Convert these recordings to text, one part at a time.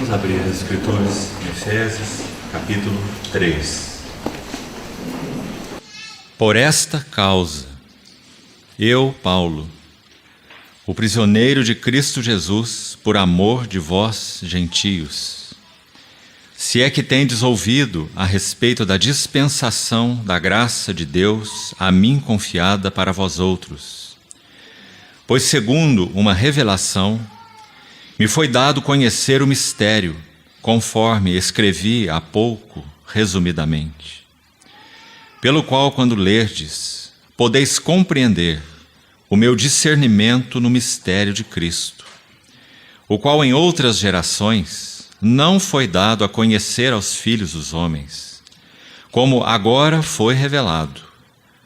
Vamos abrir as Escrituras em Efésios, capítulo 3. Por esta causa, eu, Paulo, o prisioneiro de Cristo Jesus, por amor de vós, gentios, se é que tendes ouvido a respeito da dispensação da graça de Deus a mim confiada para vós outros, pois segundo uma revelação, me foi dado conhecer o mistério, conforme escrevi há pouco, resumidamente, pelo qual, quando lerdes, podeis compreender o meu discernimento no mistério de Cristo, o qual em outras gerações não foi dado a conhecer aos filhos dos homens, como agora foi revelado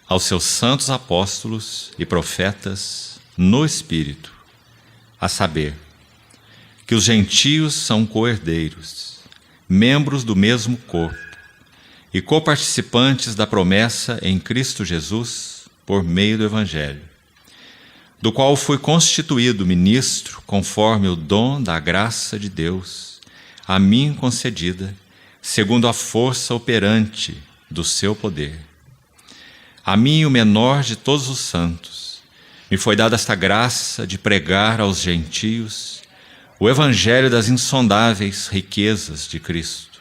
aos seus santos apóstolos e profetas no Espírito, a saber, que os gentios são co-herdeiros, membros do mesmo corpo e coparticipantes da promessa em Cristo Jesus por meio do Evangelho, do qual fui constituído ministro conforme o dom da graça de Deus, a mim concedida, segundo a força operante do seu poder. A mim, o menor de todos os santos, me foi dada esta graça de pregar aos gentios o Evangelho das insondáveis riquezas de Cristo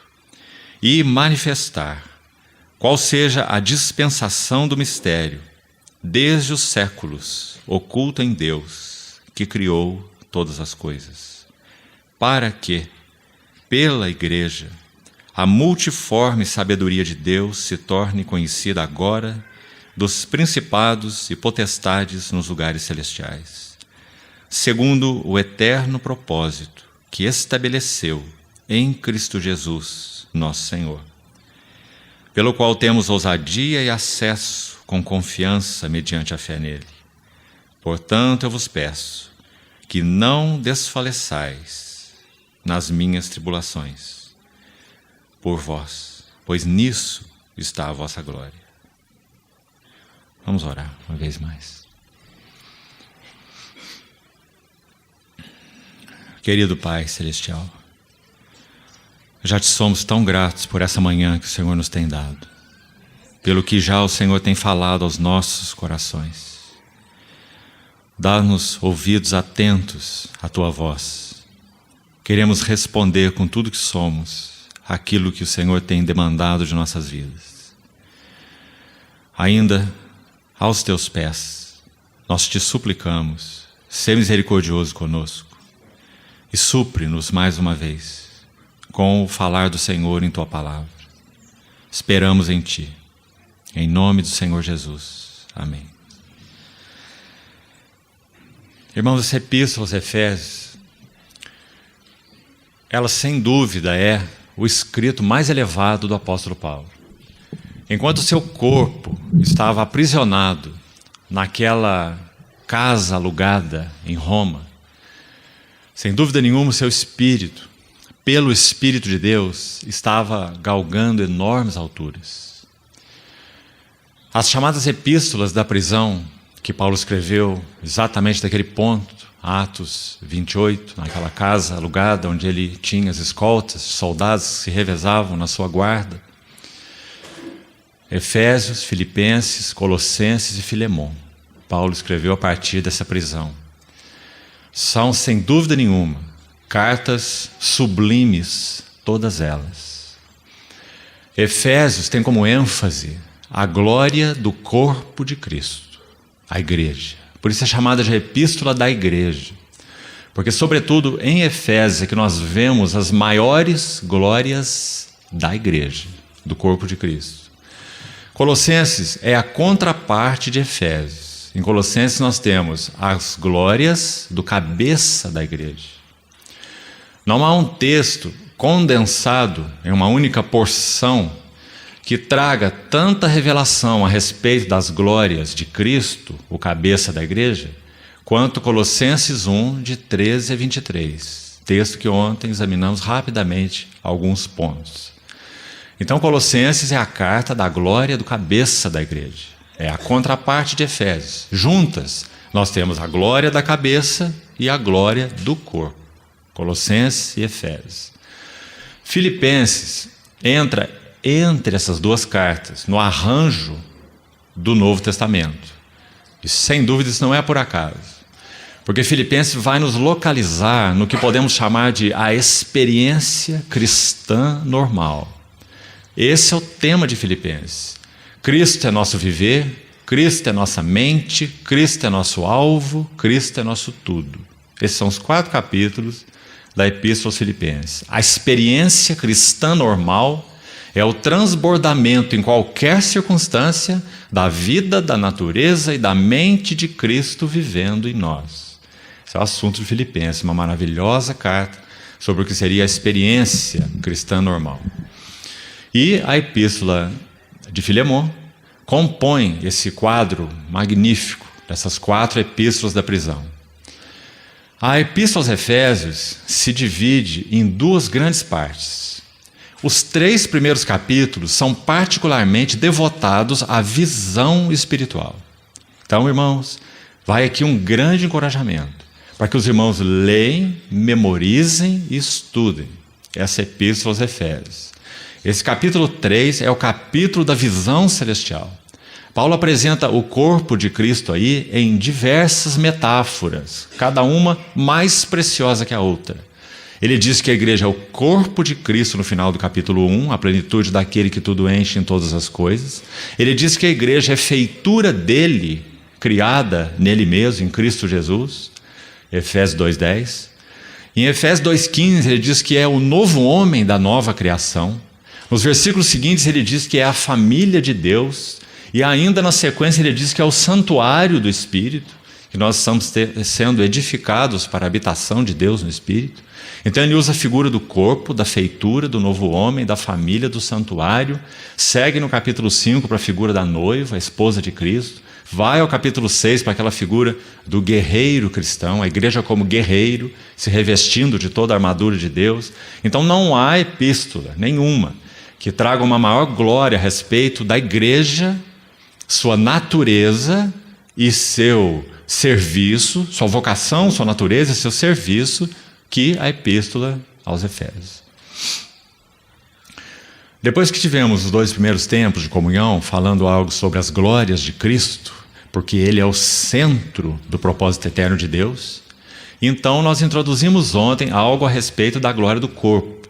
e manifestar qual seja a dispensação do mistério, desde os séculos, oculto em Deus, que criou todas as coisas, para que, pela Igreja, a multiforme sabedoria de Deus se torne conhecida agora dos principados e potestades nos lugares celestiais, segundo o eterno propósito que estabeleceu em Cristo Jesus, nosso Senhor, pelo qual temos ousadia e acesso com confiança mediante a fé nele. Portanto, eu vos peço que não desfaleçais nas minhas tribulações por vós, pois nisso está a vossa glória. Vamos orar uma vez mais. Querido Pai Celestial, já te somos tão gratos por essa manhã que o Senhor nos tem dado, pelo que já o Senhor tem falado aos nossos corações. Dá-nos ouvidos atentos à Tua voz. Queremos responder com tudo que somos aquilo que o Senhor tem demandado de nossas vidas. Ainda aos Teus pés, nós te suplicamos, sê misericordioso conosco e supre-nos mais uma vez com o falar do Senhor em Tua palavra. Esperamos em Ti. Em nome do Senhor Jesus. Amém. Irmãos, essa epístola aos Efésios, ela sem dúvida é o escrito mais elevado do apóstolo Paulo. Enquanto seu corpo estava aprisionado naquela casa alugada em Roma, sem dúvida nenhuma o seu espírito, pelo Espírito de Deus, estava galgando enormes alturas. As chamadas epístolas da prisão, que Paulo escreveu exatamente daquele ponto, Atos 28, naquela casa alugada onde ele tinha as escoltas, soldados que se revezavam na sua guarda, Efésios, Filipenses, Colossenses e Filemão, Paulo escreveu a partir dessa prisão. São, sem dúvida nenhuma, cartas sublimes, todas elas. Efésios tem como ênfase a glória do corpo de Cristo, a igreja. Por isso é chamada de epístola da igreja. Porque, sobretudo, em Efésios é que nós vemos as maiores glórias da igreja, do corpo de Cristo. Colossenses é a contraparte de Efésios. Em Colossenses nós temos as glórias do cabeça da igreja. Não há um texto condensado em uma única porção que traga tanta revelação a respeito das glórias de Cristo, o cabeça da igreja, quanto Colossenses 1, de 13 a 23. Texto que ontem examinamos rapidamente alguns pontos. Então, Colossenses é a carta da glória do cabeça da igreja. É a contraparte de Efésios. Juntas, nós temos a glória da cabeça e a glória do corpo. Colossenses e Efésios. Filipenses entra entre essas duas cartas, no arranjo do Novo Testamento. E sem dúvida isso não é por acaso. Porque Filipenses vai nos localizar no que podemos chamar de a experiência cristã normal. Esse é o tema de Filipenses. Cristo é nosso viver, Cristo é nossa mente, Cristo é nosso alvo, Cristo é nosso tudo. Esses são os 4 capítulos da Epístola aos Filipenses. A experiência cristã normal é o transbordamento em qualquer circunstância da vida, da natureza e da mente de Cristo vivendo em nós. Esse é o assunto de Filipenses, uma maravilhosa carta sobre o que seria a experiência cristã normal. E a Epístola de Filemon compõe esse quadro magnífico dessas 4 epístolas da prisão. A Epístola aos Efésios se divide em 2 grandes partes. Os 3 primeiros capítulos são particularmente devotados à visão espiritual. Então, irmãos, vai aqui um grande encorajamento para que os irmãos leem, memorizem e estudem essa Epístola aos Efésios. Esse capítulo 3 é o capítulo da visão celestial. Paulo apresenta o corpo de Cristo aí em diversas metáforas, cada uma mais preciosa que a outra. Ele diz que a igreja é o corpo de Cristo no final do capítulo 1, a plenitude daquele que tudo enche em todas as coisas. Ele diz que a igreja é feitura dele, criada nele mesmo, em Cristo Jesus, Efésios 2:10. Em Efésios 2:15 ele diz que é o novo homem da nova criação. Nos versículos seguintes ele diz que é a família de Deus. E ainda na sequência ele diz que é o santuário do Espírito, que nós estamos sendo edificados para a habitação de Deus no Espírito. Então ele usa a figura do corpo, da feitura, do novo homem, da família, do santuário. Segue no capítulo 5 para a figura da noiva, a esposa de Cristo. Vai ao capítulo 6 para aquela figura do guerreiro cristão, a igreja como guerreiro, se revestindo de toda a armadura de Deus. Então não há epístola nenhuma que traga uma maior glória a respeito da igreja, sua natureza e seu serviço, sua vocação, sua natureza e seu serviço, que a Epístola aos Efésios. Depois que tivemos os 2 primeiros tempos de comunhão, falando algo sobre as glórias de Cristo, porque Ele é o centro do propósito eterno de Deus, então nós introduzimos ontem algo a respeito da glória do corpo.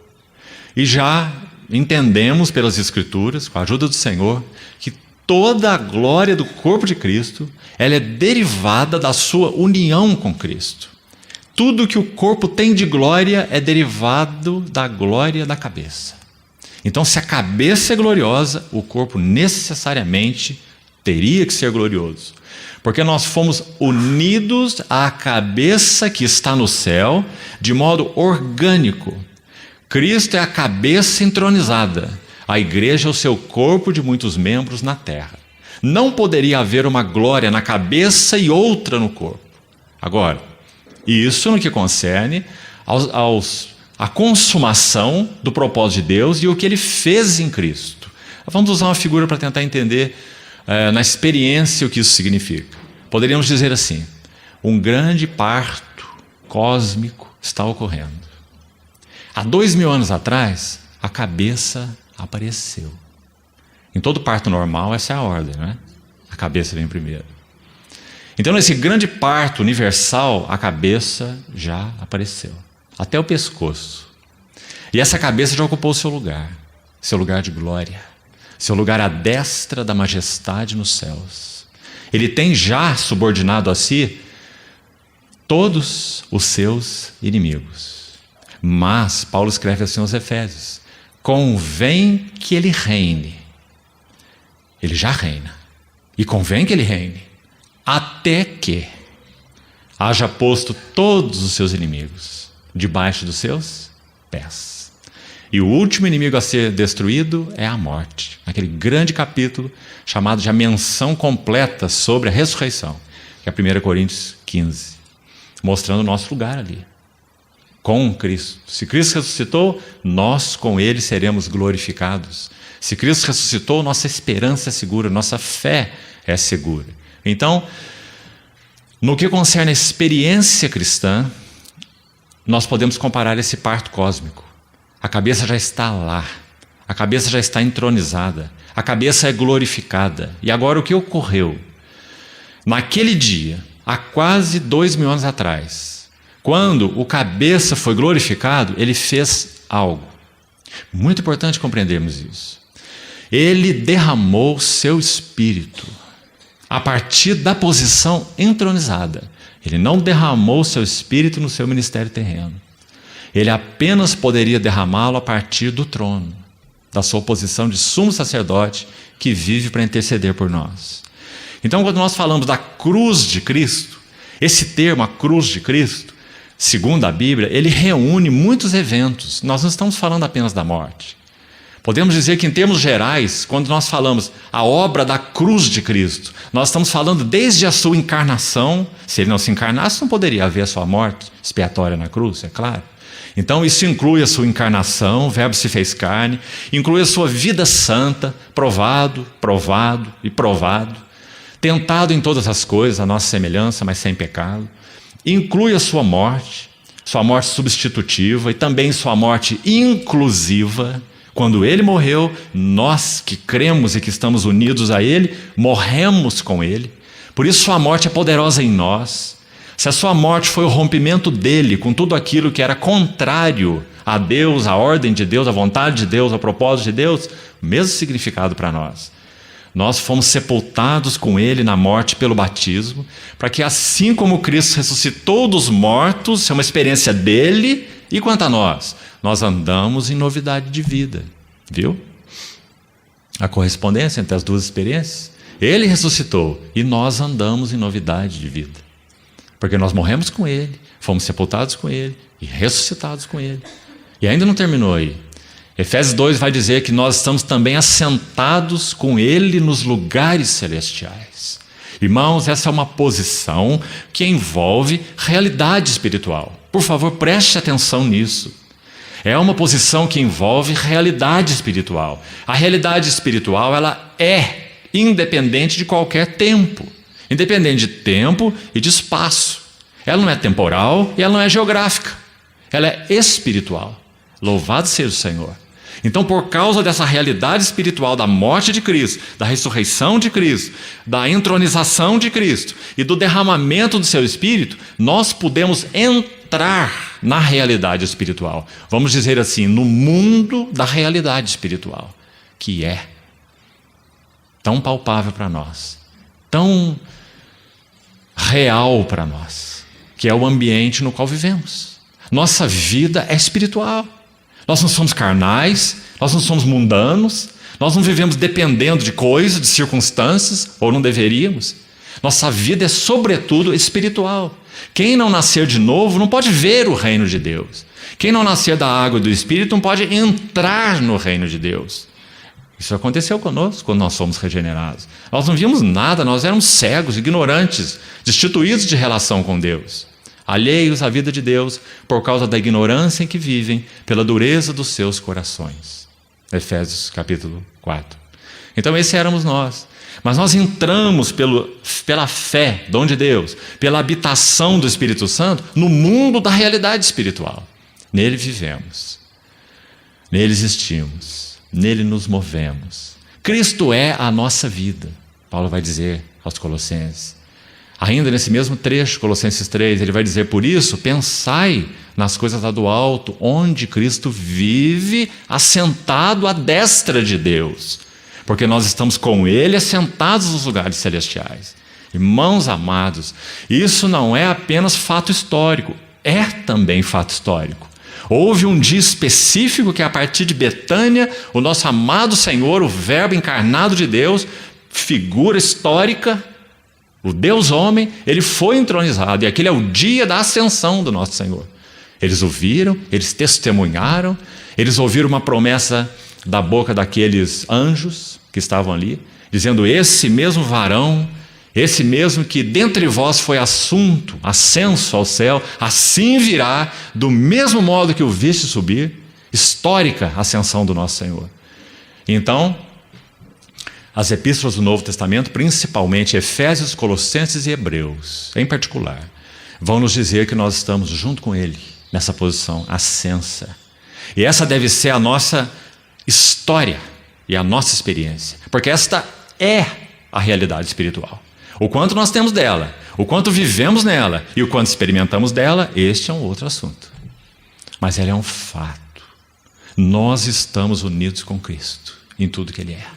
E já entendemos pelas Escrituras, com a ajuda do Senhor, que toda a glória do corpo de Cristo, ela é derivada da sua união com Cristo. Tudo que o corpo tem de glória é derivado da glória da cabeça. Então, se a cabeça é gloriosa, o corpo necessariamente teria que ser glorioso. Porque nós fomos unidos à cabeça que está no céu de modo orgânico. Cristo é a cabeça entronizada. A igreja é o seu corpo de muitos membros na terra. Não poderia haver uma glória na cabeça e outra no corpo. Agora, isso no que concerne a consumação do propósito de Deus e o que Ele fez em Cristo. Vamos usar uma figura para tentar entender na experiência o que isso significa. Poderíamos dizer assim: um grande parto cósmico está ocorrendo. Há 2000 anos atrás, a cabeça apareceu. Em todo parto normal, essa é a ordem, não é? A cabeça vem primeiro. Então, nesse grande parto universal, a cabeça já apareceu, até o pescoço. E essa cabeça já ocupou o seu lugar de glória, seu lugar à destra da majestade nos céus. Ele tem já subordinado a si todos os seus inimigos. Mas Paulo escreve assim aos Efésios: convém que ele reine. Ele já reina. E convém que ele reine até que haja posto todos os seus inimigos debaixo dos seus pés. E o último inimigo a ser destruído é a morte. Aquele grande capítulo chamado de a menção completa sobre a ressurreição, que é 1 Coríntios 15, mostrando o nosso lugar ali. Com Cristo. Se Cristo ressuscitou, nós com Ele seremos glorificados. Se Cristo ressuscitou, nossa esperança é segura, nossa fé é segura. Então, no que concerne a experiência cristã, nós podemos comparar esse parto cósmico. A cabeça já está lá. A cabeça já está entronizada. A cabeça é glorificada. E agora o que ocorreu? Naquele dia, há quase 2000 anos atrás, quando o cabeça foi glorificado, ele fez algo. Muito importante compreendermos isso. Ele derramou seu espírito a partir da posição entronizada. Ele não derramou seu espírito no seu ministério terreno. Ele apenas poderia derramá-lo a partir do trono, da sua posição de sumo sacerdote que vive para interceder por nós. Então, quando nós falamos da cruz de Cristo, esse termo, a cruz de Cristo, segundo a Bíblia, ele reúne muitos eventos. Nós não estamos falando apenas da morte. Podemos dizer que, em termos gerais, quando nós falamos a obra da cruz de Cristo, nós estamos falando desde a sua encarnação. Se ele não se encarnasse, não poderia haver a sua morte expiatória na cruz, é claro. Então isso inclui a sua encarnação, o Verbo se fez carne, inclui a sua vida santa, provado e provado, tentado em todas as coisas, a nossa semelhança, mas sem pecado. Inclui a sua morte substitutiva e também sua morte inclusiva. Quando ele morreu, nós que cremos e que estamos unidos a ele, morremos com ele. Por isso sua morte é poderosa em nós. Se a sua morte foi o rompimento dele com tudo aquilo que era contrário a Deus, à ordem de Deus, à vontade de Deus, ao propósito de Deus, o mesmo significado para nós. Nós fomos sepultados com ele na morte pelo batismo, para que assim como Cristo ressuscitou dos mortos, é uma experiência dele, e quanto a nós andamos em novidade de vida. Viu? A correspondência entre as duas experiências. Ele ressuscitou e nós andamos em novidade de vida. Porque nós morremos com ele, fomos sepultados com ele e ressuscitados com ele. E ainda não terminou aí. Efésios 2 vai dizer que nós estamos também assentados com ele nos lugares celestiais. Irmãos, essa é uma posição que envolve realidade espiritual. Por favor, preste atenção nisso. É uma posição que envolve realidade espiritual. A realidade espiritual, ela é independente de qualquer tempo. Independente de tempo e de espaço. Ela não é temporal e ela não é geográfica. Ela é espiritual. Louvado seja o Senhor. Então, por causa dessa realidade espiritual da morte de Cristo, da ressurreição de Cristo, da entronização de Cristo e do derramamento do seu Espírito, nós podemos entrar na realidade espiritual. Vamos dizer assim, no mundo da realidade espiritual, que é tão palpável para nós, tão real para nós, que é o ambiente no qual vivemos. Nossa vida é espiritual. Nós não somos carnais, nós não somos mundanos, nós não vivemos dependendo de coisas, de circunstâncias, ou não deveríamos. Nossa vida é sobretudo espiritual. Quem não nascer de novo não pode ver o reino de Deus. Quem não nascer da água e do Espírito não pode entrar no reino de Deus. Isso aconteceu conosco quando nós fomos regenerados. Nós não víamos nada, nós éramos cegos, ignorantes, destituídos de relação com Deus, alheios à vida de Deus por causa da ignorância em que vivem, pela dureza dos seus corações. Efésios capítulo 4. Então esse éramos nós. Mas nós entramos pela fé, dom de Deus, pela habitação do Espírito Santo, no mundo da realidade espiritual. Nele vivemos, nele existimos, nele nos movemos. Cristo é a nossa vida, Paulo vai dizer aos Colossenses. Ainda nesse mesmo trecho, Colossenses 3, ele vai dizer: por isso, pensai nas coisas lá do alto, onde Cristo vive, assentado à destra de Deus. Porque nós estamos com ele assentados nos lugares celestiais. Irmãos amados, isso não é apenas fato histórico, é também fato histórico. Houve um dia específico que, a partir de Betânia, o nosso amado Senhor, o Verbo encarnado de Deus, figura histórica, o Deus homem, ele foi entronizado. E aquele é o dia da ascensão do nosso Senhor. Eles ouviram, eles testemunharam, eles ouviram uma promessa da boca daqueles anjos que estavam ali, dizendo: esse mesmo varão, esse mesmo que dentre vós foi ascenso ao céu, assim virá, do mesmo modo que o viste subir. Histórica ascensão do nosso Senhor. Então, as epístolas do Novo Testamento, principalmente Efésios, Colossenses e Hebreus, em particular, vão nos dizer que nós estamos junto com ele, nessa posição ascensa. E essa deve ser a nossa história e a nossa experiência, porque esta é a realidade espiritual. O quanto nós temos dela, o quanto vivemos nela e o quanto experimentamos dela, este é um outro assunto. Mas ela é um fato. Nós estamos unidos com Cristo em tudo que Ele é,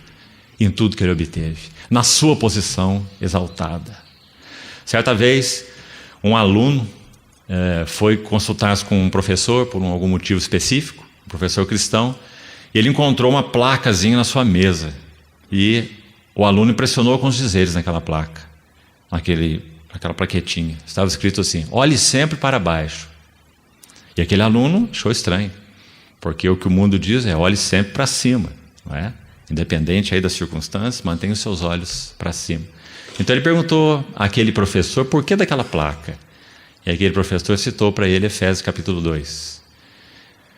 em tudo que Ele obteve, na sua posição exaltada. Certa vez, um aluno foi consultar-se com um professor por algum motivo específico, um professor cristão, e ele encontrou uma placazinha na sua mesa. E o aluno impressionou com os dizeres naquela placa, aquela plaquetinha. Estava escrito assim: olhe sempre para baixo. E aquele aluno achou estranho, porque o que o mundo diz é: olhe sempre para cima, não é? Independente aí das circunstâncias, mantenha os seus olhos para cima. Então ele perguntou àquele professor por que daquela placa. E aquele professor citou para ele Efésios capítulo 2.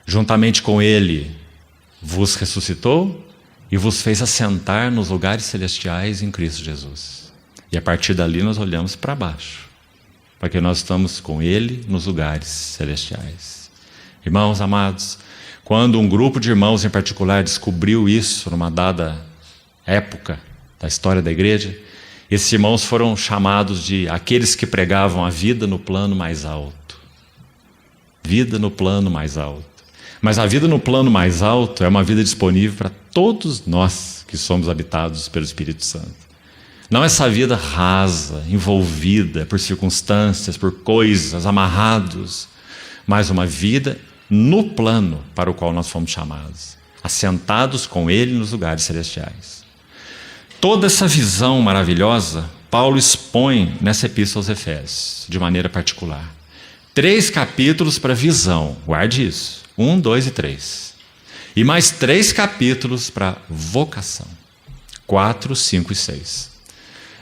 Juntamente com ele vos ressuscitou e vos fez assentar nos lugares celestiais em Cristo Jesus. E a partir dali nós olhamos para baixo, porque nós estamos com Ele nos lugares celestiais. Irmãos amados, quando um grupo de irmãos em particular descobriu isso numa dada época da história da igreja, esses irmãos foram chamados de aqueles que pregavam a vida no plano mais alto. Vida no plano mais alto. Mas a vida no plano mais alto é uma vida disponível para todos nós que somos habitados pelo Espírito Santo. Não essa vida rasa, envolvida por circunstâncias, por coisas, amarrados, mas uma vida no plano para o qual nós fomos chamados, assentados com Ele nos lugares celestiais. Toda essa visão maravilhosa, Paulo expõe nessa epístola aos Efésios, de maneira particular. 3 capítulos para visão, guarde isso, 1, 2 e 3. E mais 3 capítulos para vocação, 4, 5 e 6.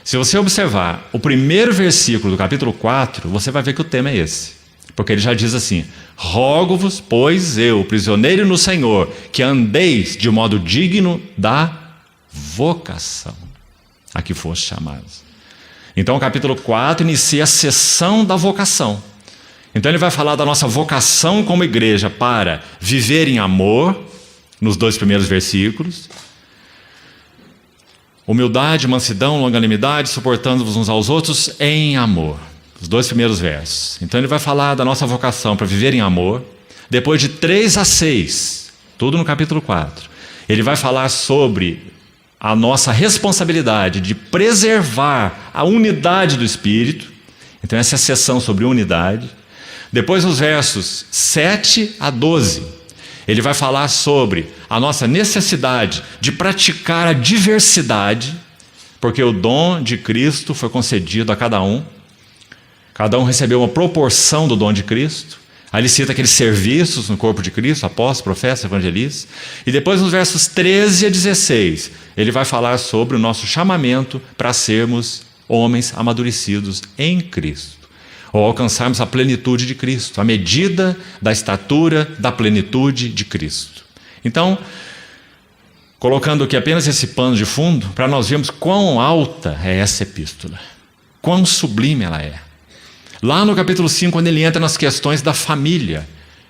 Se você observar o primeiro versículo do capítulo 4, você vai ver que o tema é esse. Porque ele já diz assim: rogo-vos, pois eu, prisioneiro no Senhor, que andeis de modo digno da vocação a que foste chamados. Então o capítulo 4 inicia a sessão da vocação. Então ele vai falar da nossa vocação como igreja para viver em amor, nos 2 primeiros versículos. Humildade, mansidão, longanimidade, suportando-vos uns aos outros em amor. Os 2 primeiros versos. Então ele vai falar da nossa vocação para viver em amor. Depois de 3 a 6, tudo no capítulo 4, ele vai falar sobre a nossa responsabilidade de preservar a unidade do Espírito. Então essa é a sessão sobre unidade. Depois nos versos 7 a 12, ele vai falar sobre a nossa necessidade de praticar a diversidade, porque o dom de Cristo foi concedido a cada um. Cada um recebeu uma proporção do dom de Cristo. Aí ele cita aqueles serviços no corpo de Cristo: apóstolos, profetas, evangelistas. E depois nos versos 13 a 16, ele vai falar sobre o nosso chamamento para sermos homens amadurecidos em Cristo, ou alcançarmos a plenitude de Cristo, a medida da estatura da plenitude de Cristo. Então, colocando aqui apenas esse pano de fundo, para nós vermos quão alta é essa epístola, quão sublime ela é. Lá no capítulo 5, quando ele entra nas questões da família,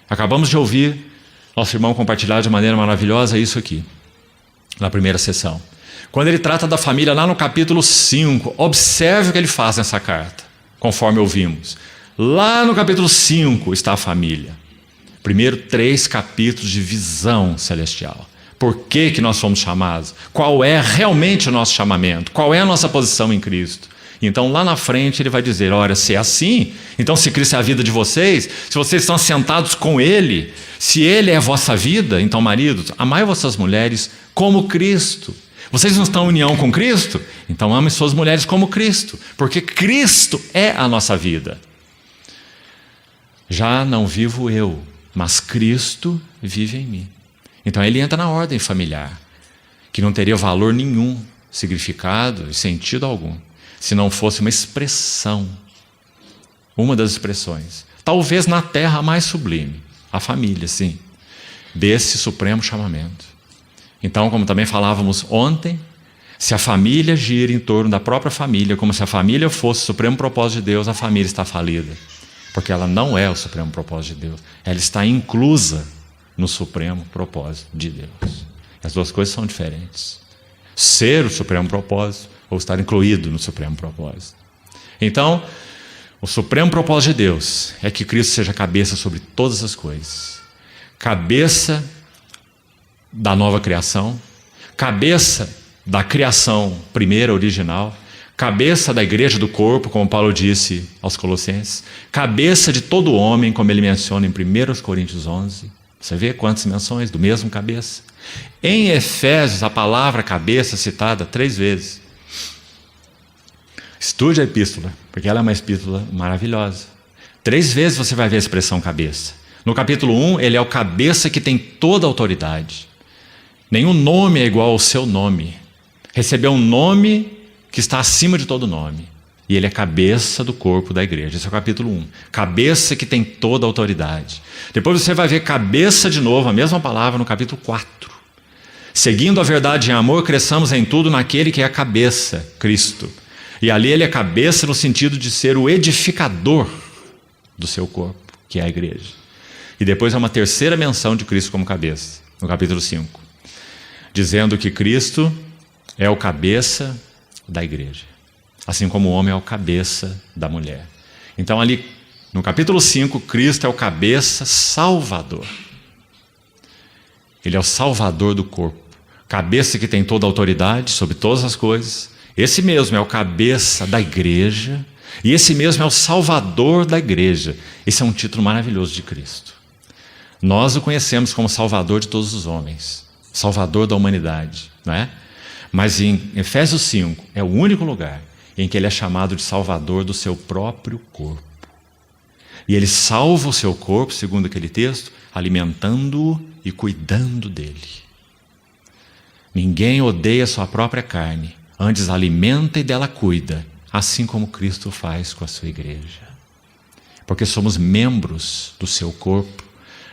acabamos de ouvir nosso irmão compartilhar de maneira maravilhosa isso aqui, na primeira sessão. Quando ele trata da família lá no capítulo 5, observe o que ele faz nessa carta, conforme ouvimos. Lá no capítulo 5 está a família. Primeiro 3 capítulos de visão celestial. Por que nós fomos chamados? Qual é realmente o nosso chamamento? Qual é a nossa posição em Cristo? Então lá na frente ele vai dizer: olha, se é assim, então se Cristo é a vida de vocês, se vocês estão assentados com Ele, se Ele é a vossa vida, então maridos, amai vossas mulheres como Cristo. Vocês não estão em união com Cristo? Então amem suas mulheres como Cristo, porque Cristo é a nossa vida. Já não vivo eu, mas Cristo vive em mim. Então ele entra na ordem familiar, que não teria valor nenhum, significado e sentido algum, se não fosse uma expressão, uma das expressões, talvez na terra mais sublime, a família, sim, desse supremo chamamento. Então, como também falávamos ontem, se a família gira em torno da própria família, como se a família fosse o supremo propósito de Deus, a família está falida, porque ela não é o supremo propósito de Deus, ela está inclusa no supremo propósito de Deus. As duas coisas são diferentes. Ser o supremo propósito ou estar incluído no supremo propósito. Então, o supremo propósito de Deus é que Cristo seja cabeça sobre todas as coisas. Cabeça da nova criação, cabeça da criação primeira, original, cabeça da igreja do corpo, como Paulo disse aos Colossenses, cabeça de todo homem, como ele menciona em 1 Coríntios 11. Você vê quantas menções do mesmo cabeça? Em Efésios, a palavra cabeça é citada 3 vezes. Estude a epístola, porque ela é uma epístola maravilhosa. 3 vezes você vai ver a expressão cabeça. No capítulo 1, ele é o cabeça que tem toda a autoridade. Nenhum nome é igual ao seu nome. Recebeu um nome que está acima de todo nome. E ele é cabeça do corpo da igreja. Esse é o capítulo 1. Cabeça que tem toda a autoridade. Depois você vai ver cabeça de novo, a mesma palavra, no capítulo 4. Seguindo a verdade em amor, cresçamos em tudo naquele que é a cabeça, Cristo. E ali ele é cabeça no sentido de ser o edificador do seu corpo, que é a igreja. E depois há uma terceira menção de Cristo como cabeça, no capítulo 5. Dizendo que Cristo é o cabeça da igreja. Assim como o homem é o cabeça da mulher. Então ali, no capítulo 5, Cristo é o cabeça salvador. Ele é o salvador do corpo. Cabeça que tem toda a autoridade sobre todas as coisas. Esse mesmo é o cabeça da igreja. E esse mesmo é o salvador da igreja. Esse é um título maravilhoso de Cristo. Nós o conhecemos como salvador de todos os homens. Salvador da humanidade, não é? Mas em Efésios 5 é o único lugar em que ele é chamado de salvador do seu próprio corpo. E ele salva o seu corpo, segundo aquele texto, alimentando-o e cuidando dele. Ninguém odeia a sua própria carne, antes alimenta e dela cuida, assim como Cristo faz com a sua igreja. Porque somos membros do seu corpo,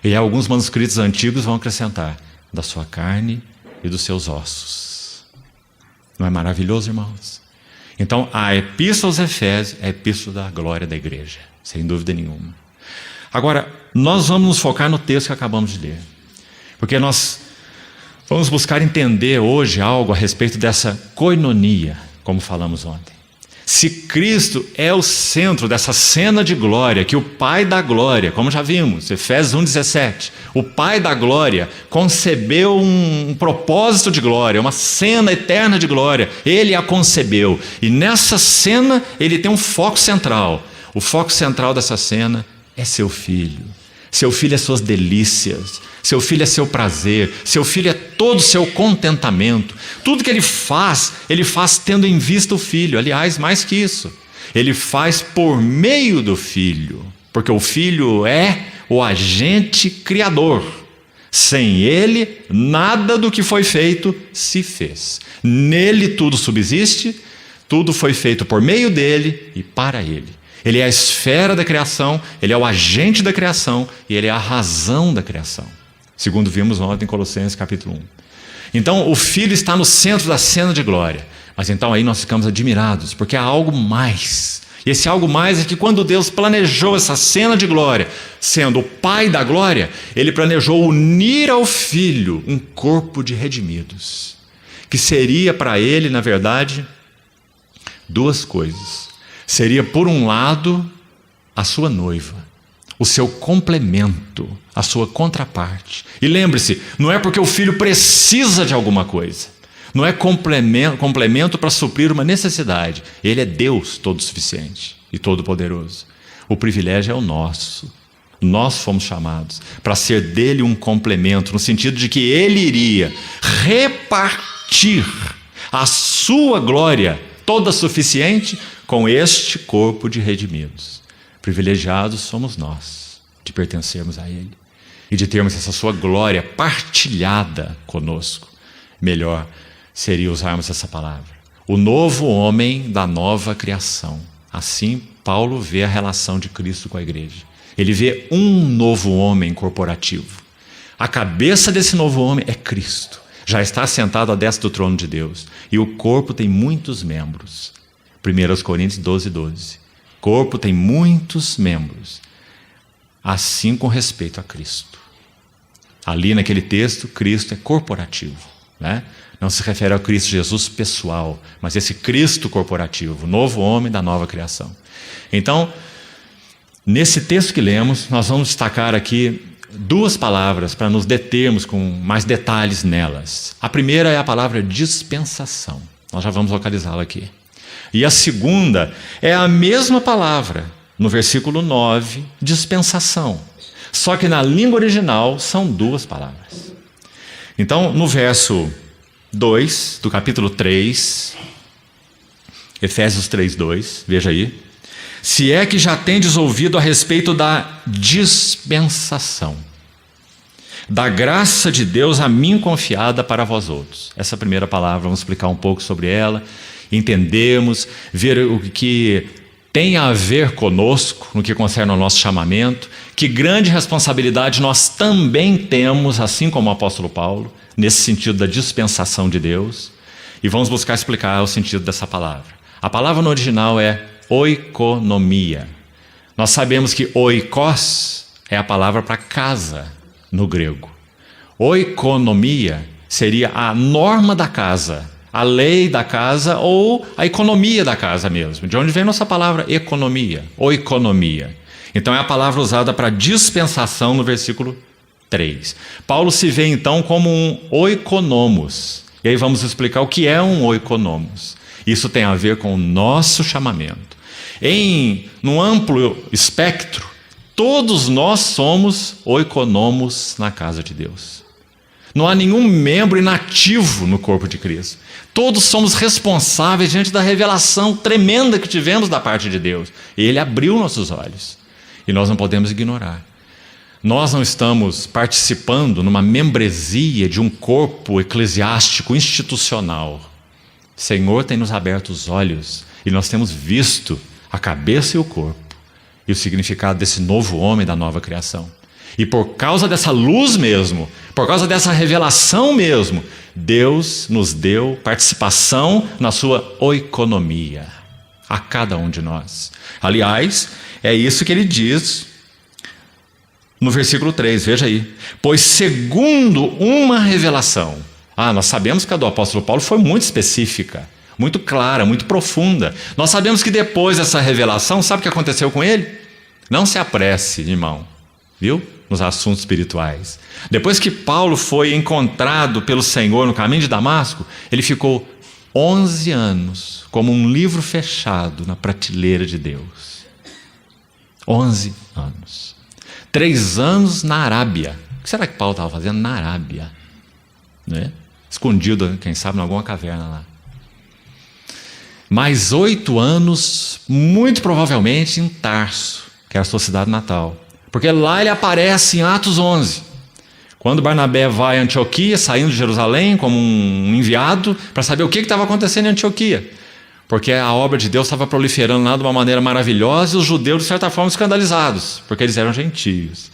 e alguns manuscritos antigos vão acrescentar, da sua carne e dos seus ossos. Não é maravilhoso, irmãos? Então, a epístola aos Efésios é a epístola da glória da igreja, sem dúvida nenhuma. Agora, nós vamos nos focar no texto que acabamos de ler, porque nós vamos buscar entender hoje algo a respeito dessa koinonia, como falamos ontem. Se Cristo é o centro dessa cena de glória, que o Pai da glória, como já vimos, Efésios 1,17, o Pai da glória concebeu um propósito de glória, uma cena eterna de glória, Ele a concebeu, e nessa cena Ele tem um foco central. O foco central dessa cena é seu Filho. Seu Filho é suas delícias, seu Filho é seu prazer, seu Filho é todo o seu contentamento. Tudo que Ele faz tendo em vista o Filho. Aliás, mais que isso, Ele faz por meio do Filho, porque o Filho é o agente criador. Sem Ele, nada do que foi feito se fez. Nele tudo subsiste, tudo foi feito por meio dEle e para Ele. Ele é a esfera da criação, Ele é o agente da criação e Ele é a razão da criação. Segundo vimos ontem em Colossenses capítulo 1. Então o Filho está no centro da cena de glória. Mas então aí nós ficamos admirados, porque há algo mais. E esse algo mais é que quando Deus planejou essa cena de glória, sendo o Pai da glória, Ele planejou unir ao Filho um corpo de redimidos. Que seria para Ele, na verdade, 2 coisas. Seria, por um lado, a sua noiva, o seu complemento, a sua contraparte. E lembre-se, não é porque o filho precisa de alguma coisa, não é complemento para suprir uma necessidade. Ele é Deus todo-suficiente e todo-poderoso. O privilégio é o nosso. Nós fomos chamados para ser dele um complemento, no sentido de que ele iria repartir a sua glória toda suficiente com este corpo de redimidos. Privilegiados somos nós de pertencermos a Ele e de termos essa sua glória partilhada conosco. Melhor seria usarmos essa palavra. O novo homem da nova criação. Assim, Paulo vê a relação de Cristo com a igreja. Ele vê um novo homem corporativo. A cabeça desse novo homem é Cristo. Já está assentado à destra do trono de Deus. E o corpo tem muitos membros. 1 Coríntios 12:12. Corpo tem muitos membros, assim com respeito a Cristo. Ali naquele texto, Cristo é corporativo, né? Não se refere ao Cristo Jesus pessoal, mas esse Cristo corporativo, novo homem da nova criação. Então, nesse texto que lemos, nós vamos destacar aqui duas palavras para nos determos com mais detalhes nelas. A primeira é a palavra dispensação. Nós já vamos localizá-la aqui. E a segunda é a mesma palavra, no versículo 9, dispensação. Só que na língua original são duas palavras. Então, no verso 2 do capítulo 3, Efésios 3:2, veja aí. Se é que já tendes ouvido a respeito da dispensação, da graça de Deus a mim confiada para vós outros. Essa primeira palavra, vamos explicar um pouco sobre ela, entendermos, ver o que tem a ver conosco no que concerne ao nosso chamamento, que grande responsabilidade nós também temos, assim como o apóstolo Paulo, nesse sentido da dispensação de Deus, e vamos buscar explicar o sentido dessa palavra. A palavra no original é oikonomia. Nós sabemos que oikos é a palavra para casa no grego. Oikonomia seria a norma da casa, a lei da casa ou a economia da casa mesmo. De onde vem nossa palavra economia, oikonomia. Então é a palavra usada para dispensação no versículo 3. Paulo se vê então como um oikonomos. E aí vamos explicar o que é um oikonomos. Isso tem a ver com o nosso chamamento. Num amplo espectro, todos nós somos oikonomos na casa de Deus. Não há nenhum membro inativo no corpo de Cristo. Todos somos responsáveis diante da revelação tremenda que tivemos da parte de Deus. E Ele abriu nossos olhos. E nós não podemos ignorar. Nós não estamos participando numa membresia de um corpo eclesiástico institucional. O Senhor tem nos aberto os olhos e nós temos visto a cabeça e o corpo e o significado desse novo homem da nova criação. E por causa dessa luz mesmo, por causa dessa revelação mesmo, Deus nos deu participação na sua oikonomia, a cada um de nós. Aliás, é isso que ele diz no versículo 3, veja aí. Pois segundo uma revelação. Nós sabemos que a do apóstolo Paulo foi muito específica, muito clara, muito profunda. Nós sabemos que depois dessa revelação, sabe o que aconteceu com ele? Não se apresse, irmão, viu? Nos assuntos espirituais. Depois que Paulo foi encontrado pelo Senhor no caminho de Damasco, ele ficou 11 anos como um livro fechado na prateleira de Deus. 11 anos. 3 anos na Arábia. O que será que Paulo estava fazendo na Arábia? Né? Escondido, quem sabe, em alguma caverna lá. Mais 8 anos, muito provavelmente, em Tarso, que era a sua cidade natal. Porque lá ele aparece em Atos 11. Quando Barnabé vai a Antioquia, saindo de Jerusalém como um enviado, para saber o que estava acontecendo em Antioquia. Porque a obra de Deus estava proliferando lá de uma maneira maravilhosa e os judeus, de certa forma, escandalizados, porque eles eram gentios.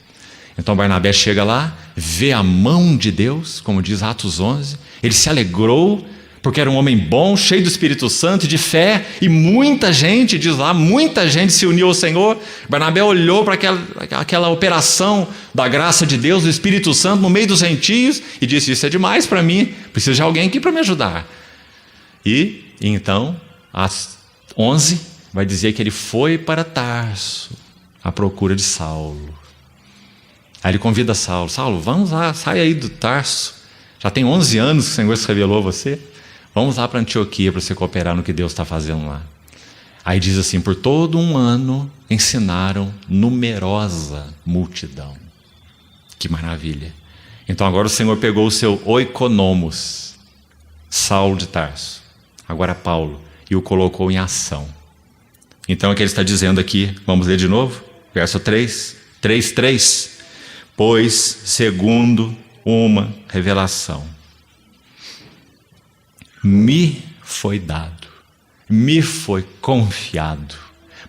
Então Barnabé chega lá, vê a mão de Deus, como diz Atos 11, ele se alegrou, porque era um homem bom, cheio do Espírito Santo e de fé, e muita gente, diz lá, muita gente se uniu ao Senhor. Barnabé olhou para aquela operação da graça de Deus, do Espírito Santo, no meio dos gentios, e disse, isso é demais para mim, preciso de alguém aqui para me ajudar. E então, às 11, vai dizer que ele foi para Tarso, à procura de Saulo. Aí ele convida Saulo, Saulo, vamos lá, sai aí do Tarso, já tem 11 anos que o Senhor se revelou a você, vamos lá para Antioquia para você cooperar no que Deus está fazendo lá. Aí diz assim, por todo um ano ensinaram numerosa multidão. Que maravilha. Então agora o Senhor pegou o seu oikonomos, Saulo de Tarso, agora Paulo, e o colocou em ação. Então o que ele está dizendo aqui, vamos ler de novo, verso 3. Pois segundo uma revelação me foi dado, me foi confiado.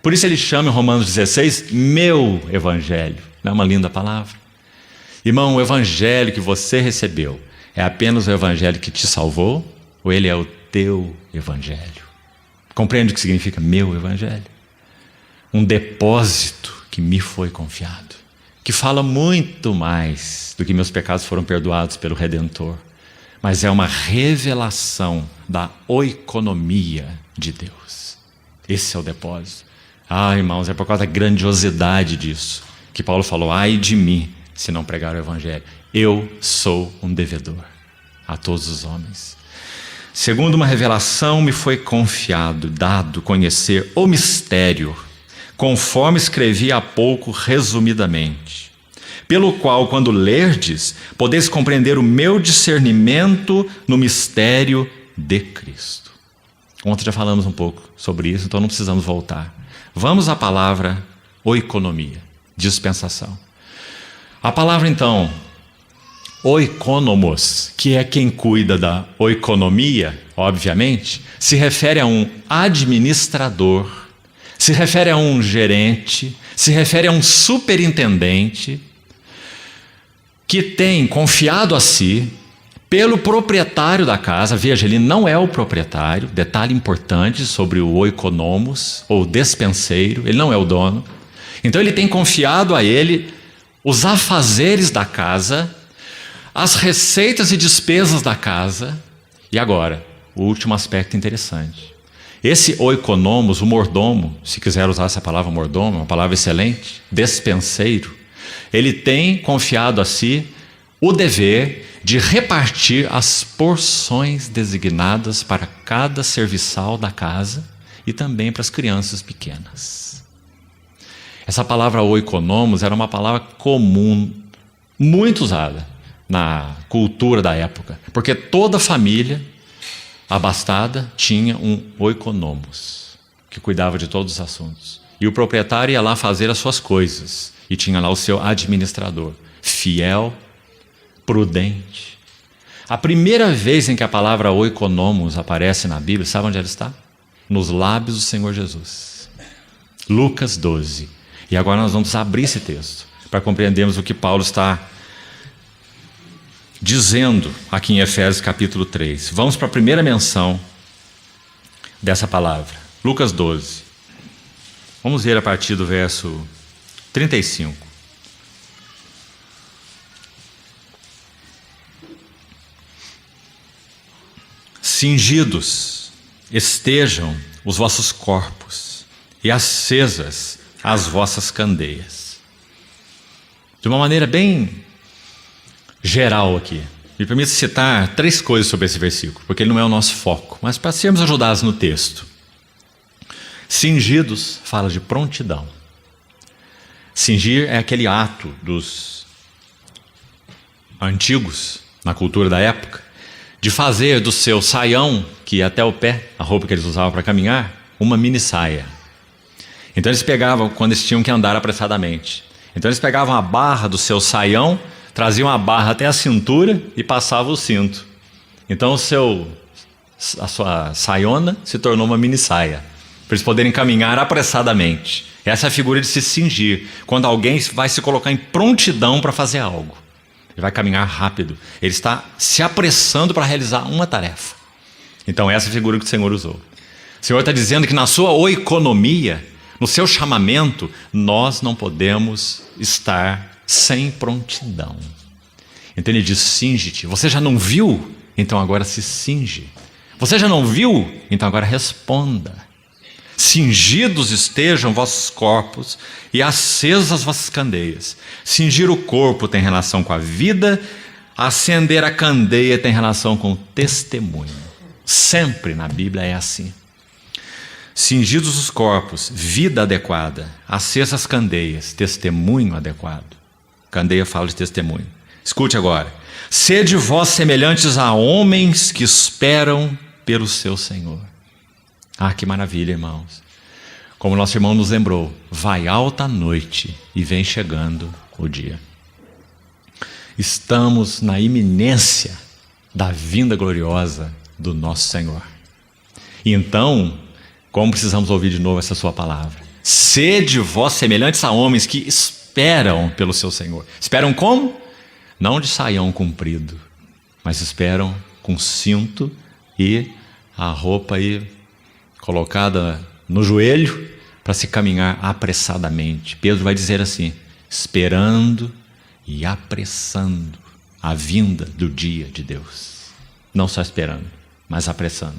Por isso ele chama em Romanos 16, meu evangelho. Não é uma linda palavra? Irmão, o evangelho que você recebeu é apenas o evangelho que te salvou? Ou ele é o teu evangelho? Compreende o que significa meu evangelho? Um depósito que me foi confiado. que fala muito mais do que meus pecados foram perdoados pelo Redentor, mas é uma revelação da oikonomia de Deus. Esse é o depósito. Irmãos, é por causa da grandiosidade disso que Paulo falou: ai de mim, se não pregar o Evangelho. Eu sou um devedor a todos os homens. Segundo uma revelação, me foi confiado, dado conhecer o mistério, conforme escrevi há pouco resumidamente, pelo qual, quando lerdes, podeis compreender o meu discernimento no mistério de Cristo. Ontem já falamos um pouco sobre isso, então não precisamos voltar. Vamos à palavra oikonomia, dispensação. A palavra, então, oikonomos, que é quem cuida da oikonomia, obviamente, se refere a um administrador, se refere a um gerente, se refere a um superintendente que tem confiado a si pelo proprietário da casa. Veja, ele não é o proprietário, detalhe importante sobre o oikonomos, ou despenseiro, ele não é o dono. Então ele tem confiado a ele os afazeres da casa, as receitas e despesas da casa. E agora, o último aspecto interessante. Esse oikonomos, o mordomo, se quiser usar essa palavra mordomo, uma palavra excelente, despenseiro, ele tem confiado a si o dever de repartir as porções designadas para cada serviçal da casa e também para as crianças pequenas. Essa palavra oikonomos era uma palavra comum, muito usada na cultura da época, porque toda família abastada tinha um oikonomos, que cuidava de todos os assuntos. E o proprietário ia lá fazer as suas coisas, e tinha lá o seu administrador, fiel, prudente. A primeira vez em que a palavra oikonomos aparece na Bíblia, sabe onde ela está? Nos lábios do Senhor Jesus. Lucas 12. E agora nós vamos abrir esse texto, para compreendermos o que Paulo está dizendo aqui em Efésios capítulo 3. Vamos para a primeira menção dessa palavra. Lucas 12. Vamos ver a partir do verso 35. Cingidos estejam os vossos corpos e acesas as vossas candeias. De uma maneira bem geral aqui, me permite citar 3 coisas sobre esse versículo, porque ele não é o nosso foco, mas para sermos ajudados no texto. Cingidos fala de prontidão. Cingir é aquele ato dos antigos, na cultura da época, de fazer do seu saião, que ia até o pé, a roupa que eles usavam para caminhar, uma mini saia. Então eles pegavam, quando eles tinham que andar apressadamente, então eles pegavam a barra do seu saião, traziam a barra até a cintura e passavam o cinto. Então a sua saiona se tornou uma mini saia, para eles poderem caminhar apressadamente. Essa é a figura de se cingir, quando alguém vai se colocar em prontidão para fazer algo. Ele vai caminhar rápido, ele está se apressando para realizar uma tarefa. Então essa é a figura que o Senhor usou. O Senhor está dizendo que na sua oikonomia, no seu chamamento, nós não podemos estar sem prontidão. Então ele diz: cinge-te. Você já não viu? Então agora se cinge. Você já não viu? Então agora responda. Cingidos estejam vossos corpos e acesas as vossas candeias. Cingir o corpo tem relação com a vida, acender a candeia tem relação com o testemunho. Sempre na Bíblia é assim. Cingidos os corpos, vida adequada. Acesas as candeias, testemunho adequado. Candeia fala de testemunho. Escute agora. Sede vós semelhantes a homens que esperam pelo seu Senhor. Ah, que maravilha, irmãos. Como nosso irmão nos lembrou, vai alta a noite e vem chegando o dia. Estamos na iminência da vinda gloriosa do nosso Senhor. E então, como precisamos ouvir de novo essa sua palavra? Sede vós semelhantes a homens que esperam pelo seu Senhor. Esperam como? Não de saião comprido, mas esperam com cinto e a roupa aí colocada no joelho para se caminhar apressadamente. Pedro vai dizer assim: esperando e apressando a vinda do dia de Deus. Não só esperando, mas apressando.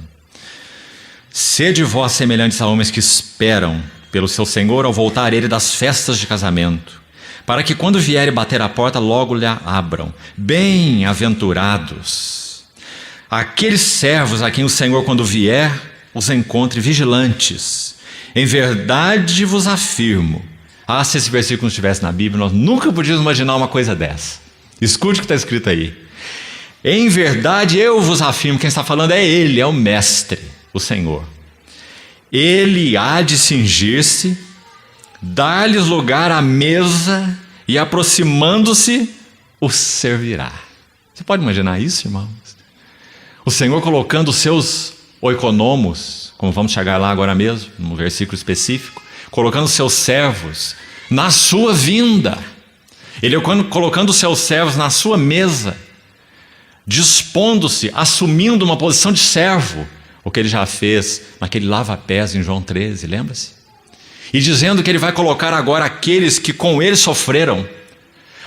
Sede vós semelhantes a homens que esperam pelo seu Senhor ao voltar ele das festas de casamento, para que quando vier e bater a porta, logo lhe abram. Bem-aventurados aqueles servos a quem o Senhor, quando vier, os encontre vigilantes. Em verdade vos afirmo. Se esse versículo não estivesse na Bíblia, nós nunca podíamos imaginar uma coisa dessa. Escute o que está escrito aí. Em verdade eu vos afirmo, quem está falando é Ele, é o Mestre, o Senhor. Ele há de cingir-se, dar-lhes lugar à mesa e, aproximando-se, os servirá. Você pode imaginar isso, irmãos? O Senhor colocando os seus oikonomos, como vamos chegar lá agora mesmo, num versículo específico, colocando os seus servos na sua vinda. Ele colocando os seus servos na sua mesa, dispondo-se, assumindo uma posição de servo, o que ele já fez naquele lava-pés em João 13, lembra-se? E dizendo que ele vai colocar agora aqueles que com ele sofreram,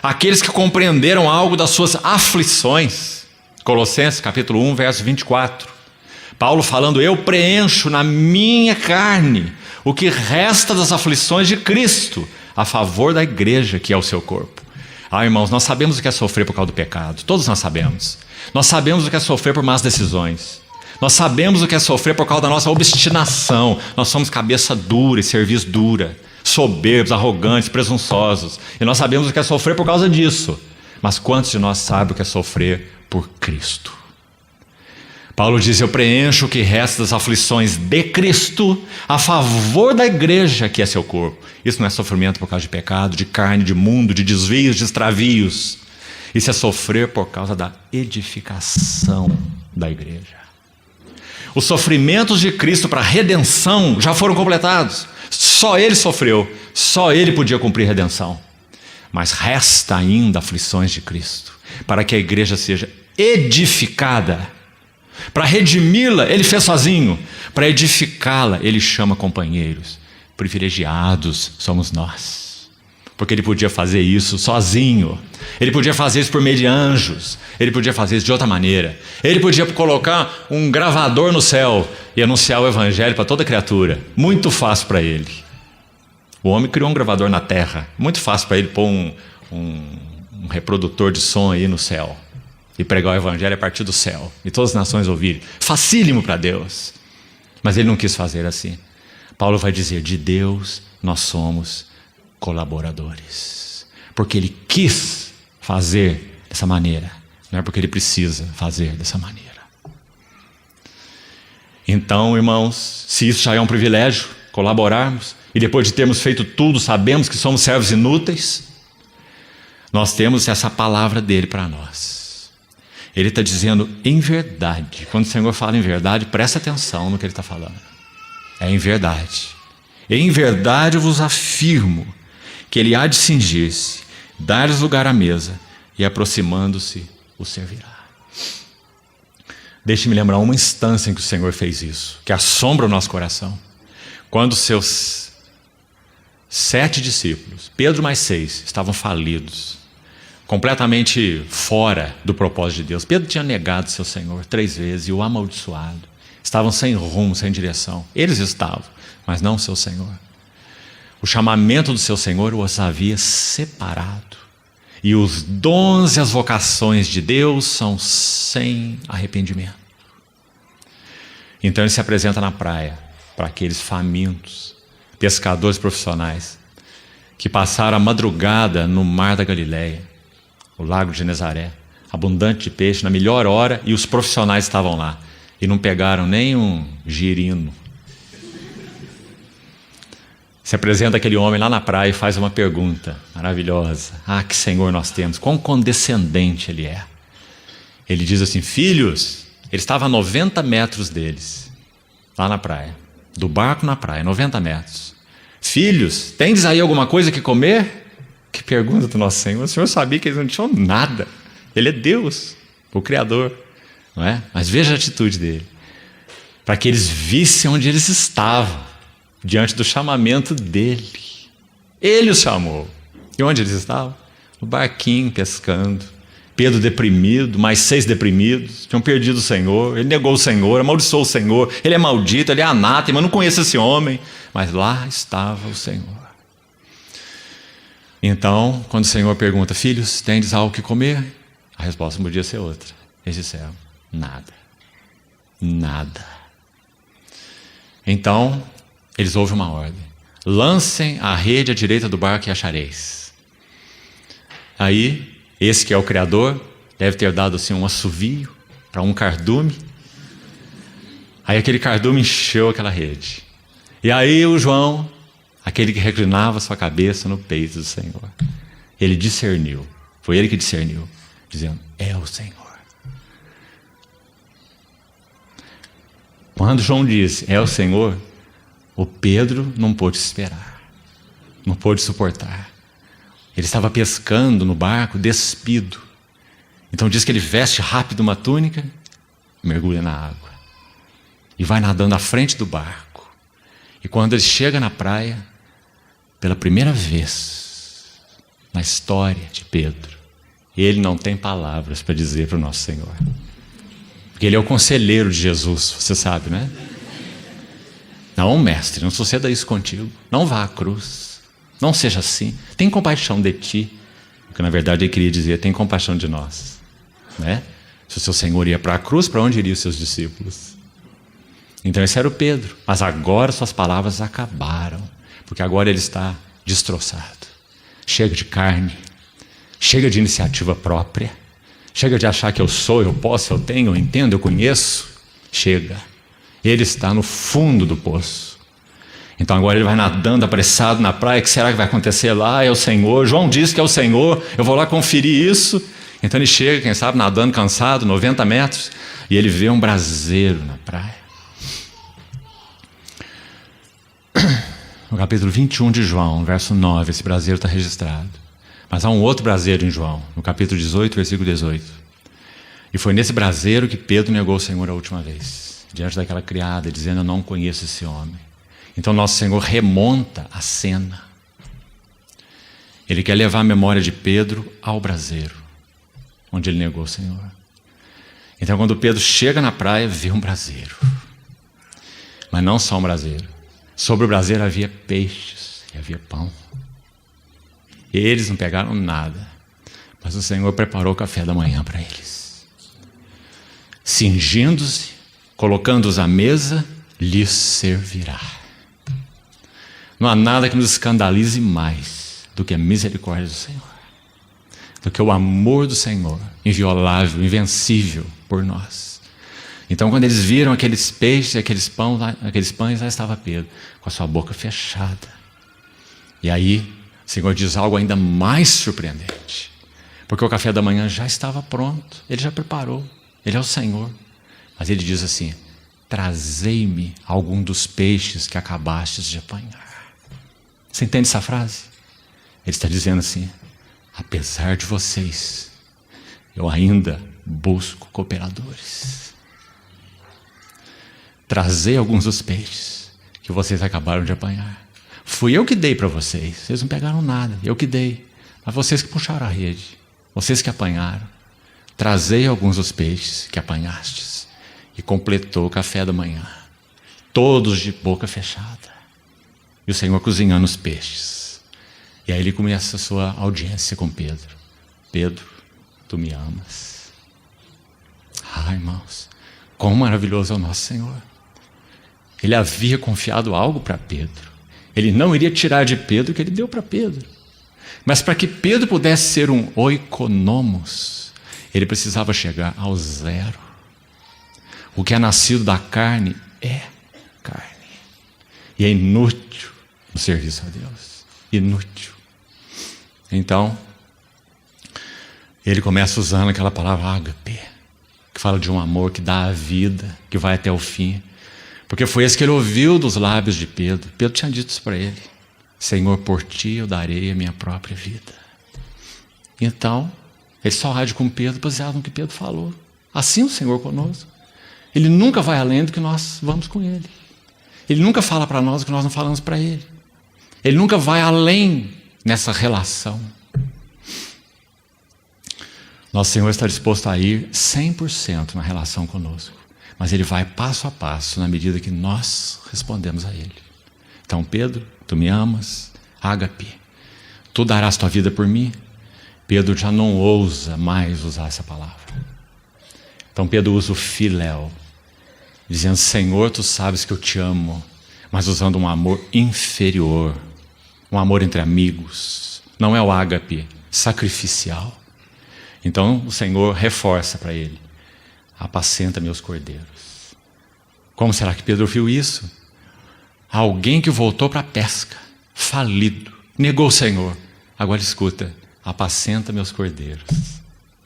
aqueles que compreenderam algo das suas aflições. Colossenses capítulo 1, verso 24. Paulo falando, eu preencho na minha carne o que resta das aflições de Cristo, a favor da igreja que é o seu corpo. Irmãos, nós sabemos o que é sofrer por causa do pecado, todos nós sabemos. Nós sabemos o que é sofrer por más decisões. Nós sabemos o que é sofrer por causa da nossa obstinação. Nós somos cabeça dura e cerviz dura, soberbos, arrogantes, presunçosos. E nós sabemos o que é sofrer por causa disso. Mas quantos de nós sabem o que é sofrer por Cristo? Paulo diz, eu preencho o que resta das aflições de Cristo a favor da igreja que é seu corpo. Isso não é sofrimento por causa de pecado, de carne, de mundo, de desvios, de extravios. Isso é sofrer por causa da edificação da igreja. Os sofrimentos de Cristo para a redenção já foram completados. Só Ele sofreu, só Ele podia cumprir redenção. Mas resta ainda aflições de Cristo, para que a igreja seja edificada. Para redimi-la, Ele fez sozinho. Para edificá-la, Ele chama companheiros. Privilegiados somos nós, porque Ele podia fazer isso sozinho. Ele podia fazer isso por meio de anjos. Ele podia fazer isso de outra maneira. Ele podia colocar um gravador no céu e anunciar o evangelho para toda criatura. Muito fácil para Ele. O homem criou um gravador na terra. Muito fácil para Ele pôr um reprodutor de som aí no céu e pregar o evangelho a partir do céu e todas as nações ouvirem. Facílimo para Deus. Mas Ele não quis fazer assim. Paulo vai dizer, de Deus nós somos colaboradores, porque Ele quis fazer dessa maneira, não é porque Ele precisa fazer dessa maneira. Então, irmãos, se isso já é um privilégio, colaborarmos, e depois de termos feito tudo, sabemos que somos servos inúteis, nós temos essa palavra dele para nós. Ele está dizendo em verdade. Quando o Senhor fala em verdade, presta atenção no que Ele está falando. É em verdade. Em verdade eu vos afirmo que Ele há de cingir-se, dar-lhes lugar à mesa e, aproximando-se, o servirá. Deixe-me lembrar uma instância em que o Senhor fez isso, que assombra o nosso coração. Quando os seus 7 discípulos, Pedro mais 6, estavam falidos, completamente fora do propósito de Deus. Pedro tinha negado seu Senhor 3 vezes e o amaldiçoado. Estavam sem rumo, sem direção. Eles estavam, mas não o seu Senhor. O chamamento do seu Senhor os havia separado. E os dons e as vocações de Deus são sem arrependimento. Então ele se apresenta na praia para aqueles famintos, pescadores profissionais, que passaram a madrugada no mar da Galileia, o lago de Genezaré, abundante de peixe, na melhor hora, e os profissionais estavam lá. E não pegaram nem um girino. Se apresenta aquele homem lá na praia e faz uma pergunta maravilhosa. Que Senhor nós temos, quão condescendente Ele é. Ele diz assim, filhos, ele estava a 90 metros deles, lá na praia, do barco na praia, 90 metros. Filhos, tendes aí alguma coisa que comer? Que pergunta do nosso Senhor. O Senhor sabia que eles não tinham nada. Ele é Deus, o Criador, não é? Mas veja a atitude dele, para que eles vissem onde eles estavam, diante do chamamento dele. Ele os chamou, E onde eles estavam? No barquinho, pescando. Pedro deprimido, mais 6 deprimidos, tinham perdido o Senhor, ele negou o Senhor, amaldiçoou o Senhor, ele é maldito, ele é anátema, eu não conheço esse homem. Mas lá estava o Senhor. Então, quando o Senhor pergunta: filhos, tendes algo que comer? A resposta podia ser outra. Eles disseram: nada. Nada. Então, eles ouvem uma ordem: lancem a rede à direita do barco e achareis. Aí, esse que é o Criador deve ter dado assim um assovio para um cardume. Aí aquele cardume encheu aquela rede. E aí o João, aquele que reclinava sua cabeça no peito do Senhor, ele discerniu. Foi ele que discerniu, dizendo: é o Senhor. Quando João disse: é o Senhor, o Pedro não pôde esperar, não pôde suportar. Ele estava pescando no barco, despido. Então diz que ele veste rápido uma túnica, mergulha na água e vai nadando à frente do barco. E quando ele chega na praia, pela primeira vez na história de Pedro, ele não tem palavras para dizer para o nosso Senhor. Porque ele é o conselheiro de Jesus, você sabe, né? Não, mestre, não suceda isso contigo. Não vá à cruz. Não seja assim. Tem compaixão de ti. Porque na verdade ele queria dizer: tem compaixão de nós, né? Se o seu Senhor ia para a cruz, para onde iriam os seus discípulos? Então esse era o Pedro. Mas agora suas palavras acabaram, porque agora ele está destroçado. Chega de carne, chega de iniciativa própria, chega de achar que eu sou, eu posso, eu tenho, eu entendo, eu conheço. Chega. Ele está no fundo do poço. Então agora ele vai nadando apressado na praia. O que será que vai acontecer lá? É o Senhor. João disse que é o Senhor. Eu vou lá conferir isso. Então ele chega, quem sabe, nadando cansado, 90 metros, e ele vê um braseiro na praia. No capítulo 21 de João, verso 9, esse braseiro está registrado. Mas há um outro braseiro em João, no capítulo 18, versículo 18. E foi nesse braseiro que Pedro negou o Senhor a última vez, diante daquela criada, dizendo: eu não conheço esse homem. Então nosso Senhor remonta a cena. Ele quer levar a memória de Pedro ao braseiro, onde ele negou o Senhor. Então quando Pedro chega na praia, vê um braseiro. Mas não só um braseiro. Sobre o braseiro havia peixes e havia pão. Eles não pegaram nada, mas o Senhor preparou o café da manhã para eles. Cingindo-se, colocando-os à mesa, lhes servirá. Não há nada que nos escandalize mais do que a misericórdia do Senhor, do que o amor do Senhor, inviolável, invencível por nós. Então quando eles viram aqueles peixes e aqueles pães, lá estava Pedro, com a sua boca fechada. E aí o Senhor diz algo ainda mais surpreendente, porque o café da manhã já estava pronto, ele já preparou, ele é o Senhor. Mas ele diz assim: trazei-me algum dos peixes que acabastes de apanhar. Você entende essa frase? Ele está dizendo assim: apesar de vocês, eu ainda busco cooperadores. Trazei alguns dos peixes que vocês acabaram de apanhar. Fui eu que dei para vocês, vocês não pegaram nada, eu que dei. Mas vocês que puxaram a rede, vocês que apanharam. Trazei alguns dos peixes que apanhastes. E completou o café da manhã, todos de boca fechada. E o Senhor cozinhando os peixes. E aí ele começa a sua audiência com Pedro. Pedro, tu me amas. Ah, irmãos, quão maravilhoso é o nosso Senhor. Ele havia confiado algo para Pedro. Ele não iria tirar de Pedro o que ele deu para Pedro. Mas para que Pedro pudesse ser um oikonomos, ele precisava chegar ao zero. O que é nascido da carne é carne. E é inútil no serviço a Deus. Inútil. Então, ele começa usando aquela palavra ágape, que fala de um amor que dá a vida, que vai até o fim. Porque foi isso que ele ouviu dos lábios de Pedro. Pedro tinha dito isso para ele: Senhor, por ti eu darei a minha própria vida. Então, ele só age com Pedro baseado no que Pedro falou. Assim o Senhor conosco. Ele nunca vai além do que nós vamos com Ele. Ele nunca fala para nós o que nós não falamos para Ele. Ele nunca vai além nessa relação. Nosso Senhor está disposto a ir 100% na relação conosco, mas Ele vai passo a passo na medida que nós respondemos a Ele. Então, Pedro, tu me amas, ágape, tu darás tua vida por mim. Pedro já não ousa mais usar essa palavra. Então Pedro usa o filéu, dizendo, Senhor, tu sabes que eu te amo, mas usando um amor inferior, um amor entre amigos, não é o ágape sacrificial. Então o Senhor reforça para ele, apacenta meus cordeiros. Como será que Pedro viu isso? Alguém que voltou para a pesca, falido, negou o Senhor. Agora escuta, apacenta meus cordeiros.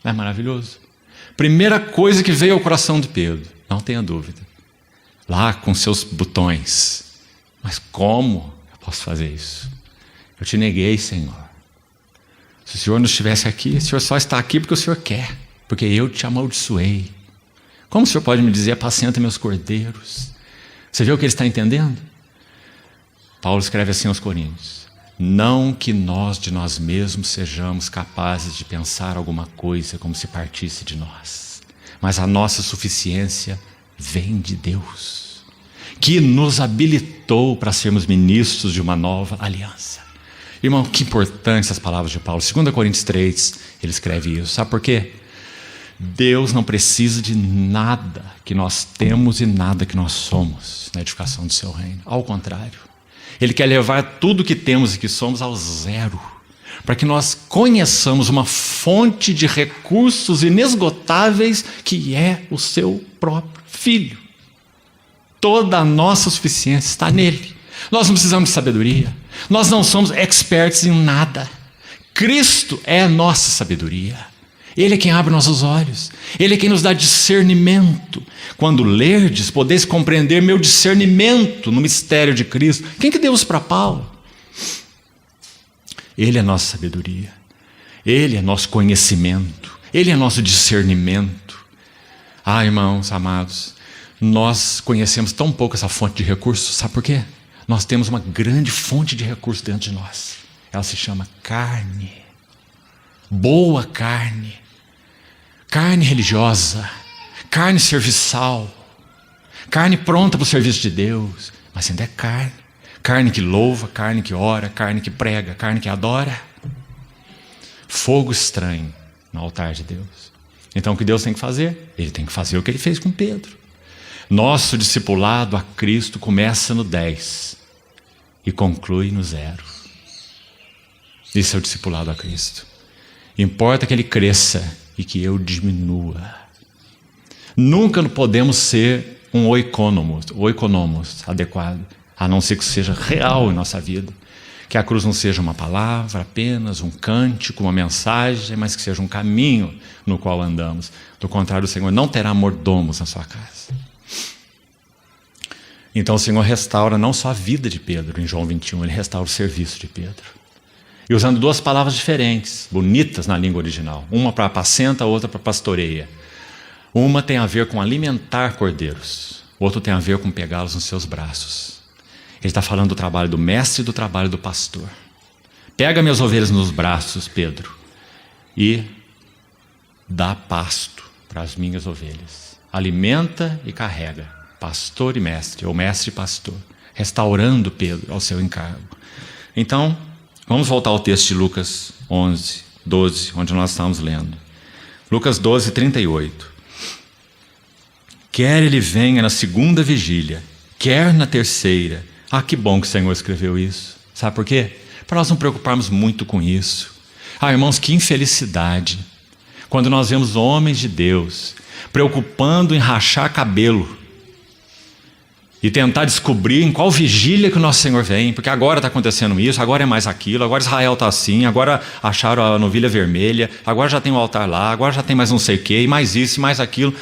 Não é maravilhoso? Primeira coisa que veio ao coração de Pedro, não tenha dúvida, lá com seus botões. Mas como eu posso fazer isso? Eu te neguei, Senhor. Se o Senhor não estivesse aqui, o Senhor só está aqui porque o Senhor quer, porque eu te amaldiçoei. Como o Senhor pode me dizer, apacenta meus cordeiros? Você viu o que ele está entendendo? Paulo escreve assim aos Coríntios, não que nós de nós mesmos sejamos capazes de pensar alguma coisa como se partisse de nós, mas a nossa suficiência vem de Deus, que nos habilitou para sermos ministros de uma nova aliança. Irmão, que importantes as palavras de Paulo. 2 Coríntios 3, ele escreve isso. Sabe por quê? Deus não precisa de nada que nós temos e nada que nós somos na edificação do seu reino. Ao contrário, Ele quer levar tudo que temos e que somos ao zero, para que nós conheçamos uma fonte de recursos inesgotáveis que é o seu próprio Filho. Toda a nossa suficiência está nele. Nós não precisamos de sabedoria. Nós não somos experts em nada. Cristo é a nossa sabedoria. Ele é quem abre nossos olhos. Ele é quem nos dá discernimento. Quando lerdes, podeis compreender meu discernimento no mistério de Cristo. Quem que deu isso para Paulo? Ele é nossa sabedoria. Ele é nosso conhecimento. Ele é nosso discernimento. Ah, irmãos amados, nós conhecemos tão pouco essa fonte de recursos. Sabe por quê? Nós temos uma grande fonte de recursos dentro de nós. Ela se chama carne. Boa carne. Carne religiosa. Carne serviçal. Carne pronta para o serviço de Deus. Mas ainda é carne. Carne que louva, carne que ora, carne que prega, carne que adora. Fogo estranho no altar de Deus. Então o que Deus tem que fazer? Ele tem que fazer o que ele fez com Pedro. Nosso discipulado a Cristo começa no 10 e conclui no 0. Isso é o discipulado a Cristo. Importa que ele cresça e que eu diminua. Nunca podemos ser um oikonomos adequado, a não ser que isso seja real em nossa vida. Que a cruz não seja uma palavra apenas, um cântico, uma mensagem, mas que seja um caminho no qual andamos. Do contrário, o Senhor não terá mordomos na sua casa. Então o Senhor restaura não só a vida de Pedro, em João 21, Ele restaura o serviço de Pedro. E usando duas palavras diferentes, bonitas na língua original. Uma para apacenta, a outra para pastoreia. Uma tem a ver com alimentar cordeiros, o outro tem a ver com pegá-los nos seus braços. Ele está falando do trabalho do mestre e do trabalho do pastor. Pega minhas ovelhas nos braços, Pedro, e dá pasto para as minhas ovelhas. Alimenta e carrega. Pastor e mestre, ou mestre e pastor, restaurando Pedro ao seu encargo. Então, vamos voltar ao texto de Lucas 11, 12, onde nós estamos lendo. Lucas 12, 38. Quer ele venha na segunda vigília, quer na terceira. Ah, que bom que o Senhor escreveu isso. Sabe por quê? Para nós não preocuparmos muito com isso. Ah, irmãos, que infelicidade quando nós vemos homens de Deus preocupando em rachar cabelo e tentar descobrir em qual vigília que o nosso Senhor vem, porque agora está acontecendo isso, agora é mais aquilo, agora Israel está assim, agora acharam a novilha vermelha, agora já tem um altar lá, agora já tem mais não sei o quê, e mais isso, e mais aquilo.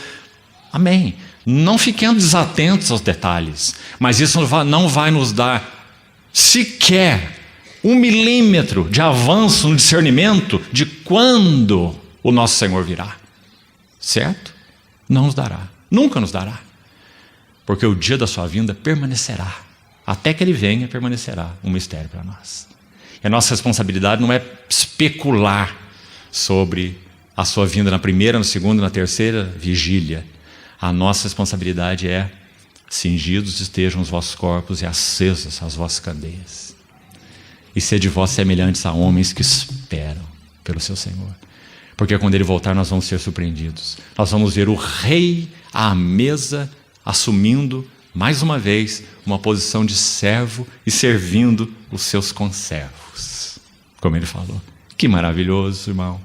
Amém. Não fiquemos desatentos aos detalhes, mas isso não vai nos dar sequer 1 milímetro de avanço no discernimento de quando o nosso Senhor virá. Certo? Não nos dará, nunca nos dará. Porque o dia da sua vinda permanecerá. Até que ele venha, permanecerá um mistério para nós. E a nossa responsabilidade não é especular sobre a sua vinda na primeira, na segunda, na terceira vigília. A nossa responsabilidade é: cingidos estejam os vossos corpos e acesas as vossas candeias. E sede vós semelhantes a homens que esperam pelo seu Senhor. Porque quando Ele voltar, nós vamos ser surpreendidos. Nós vamos ver o Rei à mesa, assumindo, mais uma vez, uma posição de servo e servindo os seus conservos. Como Ele falou. Que maravilhoso, irmão.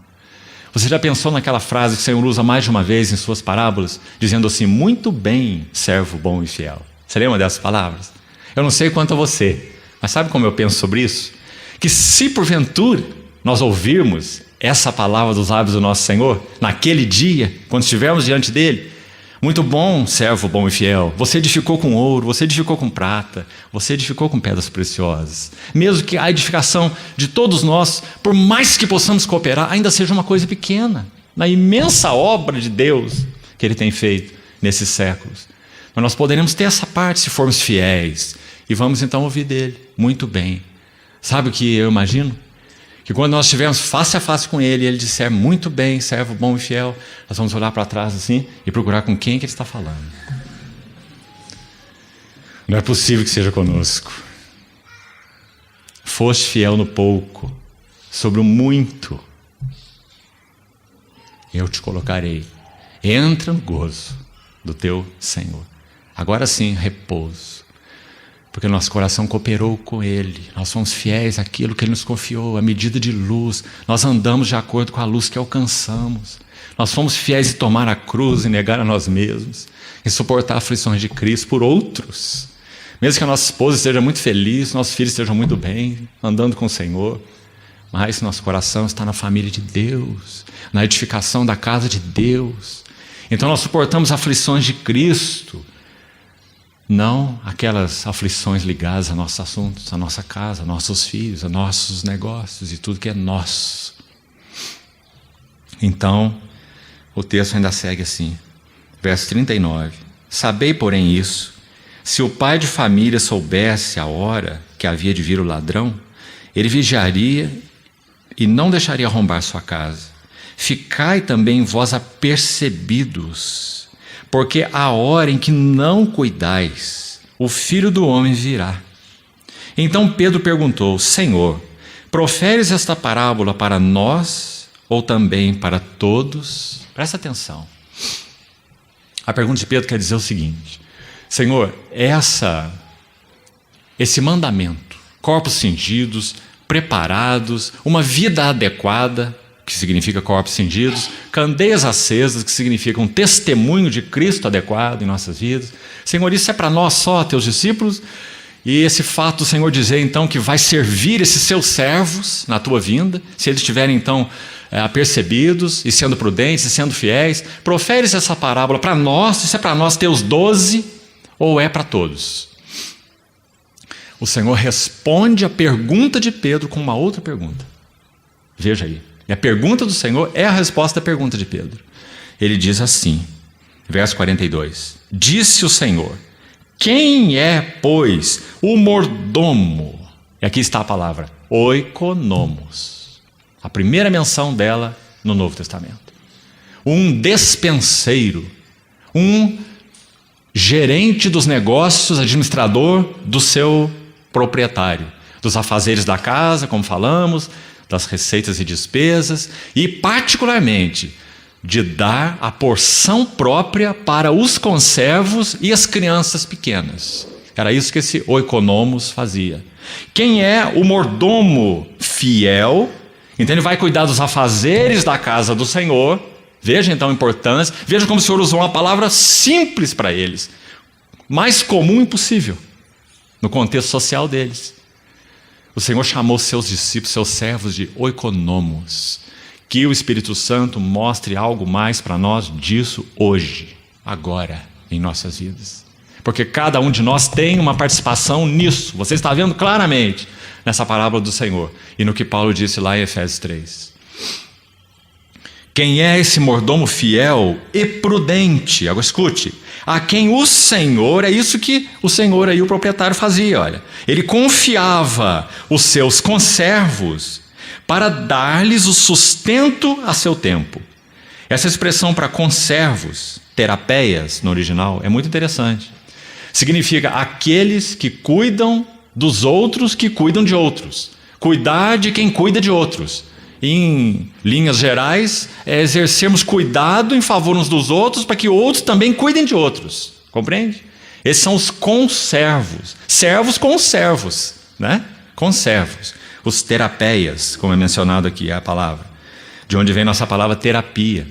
Você já pensou naquela frase que o Senhor usa mais de uma vez em suas parábolas, dizendo assim: muito bem, servo bom e fiel? Você lembra dessas palavras? Eu não sei quanto a você, mas sabe como eu penso sobre isso? Que se porventura nós ouvirmos essa palavra dos lábios do nosso Senhor, naquele dia, quando estivermos diante dele: muito bom, servo bom e fiel, você edificou com ouro, você edificou com prata, você edificou com pedras preciosas. Mesmo que a edificação de todos nós, por mais que possamos cooperar, ainda seja uma coisa pequena, na imensa obra de Deus que Ele tem feito nesses séculos. Mas nós poderemos ter essa parte se formos fiéis, e vamos então ouvir dele: muito bem. Sabe o que eu imagino? Que quando nós estivermos face a face com Ele, e Ele disser: muito bem, servo bom e fiel, nós vamos olhar para trás assim e procurar com quem que Ele está falando. Não é possível que seja conosco. Foste fiel no pouco, sobre o muito eu te colocarei. Entra no gozo do teu Senhor. Agora sim, repouso. Porque nosso coração cooperou com Ele. Nós somos fiéis àquilo que Ele nos confiou, a medida de luz. Nós andamos de acordo com a luz que alcançamos. Nós fomos fiéis em tomar a cruz e negar a nós mesmos, em suportar aflições de Cristo por outros. Mesmo que a nossa esposa esteja muito feliz, nossos filhos estejam muito bem, andando com o Senhor, mas nosso coração está na família de Deus, na edificação da casa de Deus. Então nós suportamos aflições de Cristo, não aquelas aflições ligadas a nossos assuntos, a nossa casa, a nossos filhos, a nossos negócios e tudo que é nosso. Então, o texto ainda segue assim, verso 39. Sabei, porém, isso: se o pai de família soubesse a hora que havia de vir o ladrão, ele vigiaria e não deixaria arrombar sua casa. Ficai também vós apercebidos, porque a hora em que não cuidais, o Filho do Homem virá. Então Pedro perguntou: Senhor, proferes esta parábola para nós ou também para todos? Presta atenção. A pergunta de Pedro quer dizer o seguinte: Senhor, esse mandamento, corpos cingidos, preparados, uma vida adequada, que significa corpos cingidos, candeias acesas, que significa um testemunho de Cristo adequado em nossas vidas. Senhor, isso é para nós só, teus discípulos? E esse fato do Senhor dizer então que vai servir esses seus servos na tua vinda, se eles estiverem então apercebidos e sendo prudentes e sendo fiéis, proferes essa parábola para nós, isso é para nós teus 12 ou é para todos? O Senhor responde a pergunta de Pedro com uma outra pergunta. Veja aí. E a pergunta do Senhor é a resposta da pergunta de Pedro. Ele diz assim, verso 42. Disse o Senhor: quem é, pois, o mordomo? E aqui está a palavra, oikonomos. A primeira menção dela no Novo Testamento. Um despenseiro, um gerente dos negócios, administrador do seu proprietário, dos afazeres da casa, como falamos, das receitas e despesas, e particularmente de dar a porção própria para os conservos e as crianças pequenas. Era isso que esse oikonomos fazia. Quem é o mordomo fiel? Então ele vai cuidar dos afazeres da casa do Senhor. Veja então a importância. Veja como o Senhor usou uma palavra simples para eles, mais comum impossível no contexto social deles. O Senhor chamou seus discípulos, seus servos de oikonomos. Que o Espírito Santo mostre algo mais para nós disso hoje, agora, em nossas vidas. Porque cada um de nós tem uma participação nisso. Você está vendo claramente nessa parábola do Senhor e no que Paulo disse lá em Efésios 3. Quem é esse mordomo fiel e prudente? Agora escute. A quem o Senhor, é isso que o Senhor aí, o proprietário, fazia, olha. Ele confiava os seus conservos para dar-lhes o sustento a seu tempo. Essa expressão para conservos, terapeias no original, é muito interessante. Significa aqueles que cuidam dos outros que cuidam de outros. Cuidar de quem cuida de outros. Em linhas gerais, é exercermos cuidado em favor uns dos outros para que outros também cuidem de outros. Compreende? Esses são os conservos. Servos com servos, né? Conservos. Os terapeias, como é mencionado aqui, é a palavra. De onde vem nossa palavra terapia.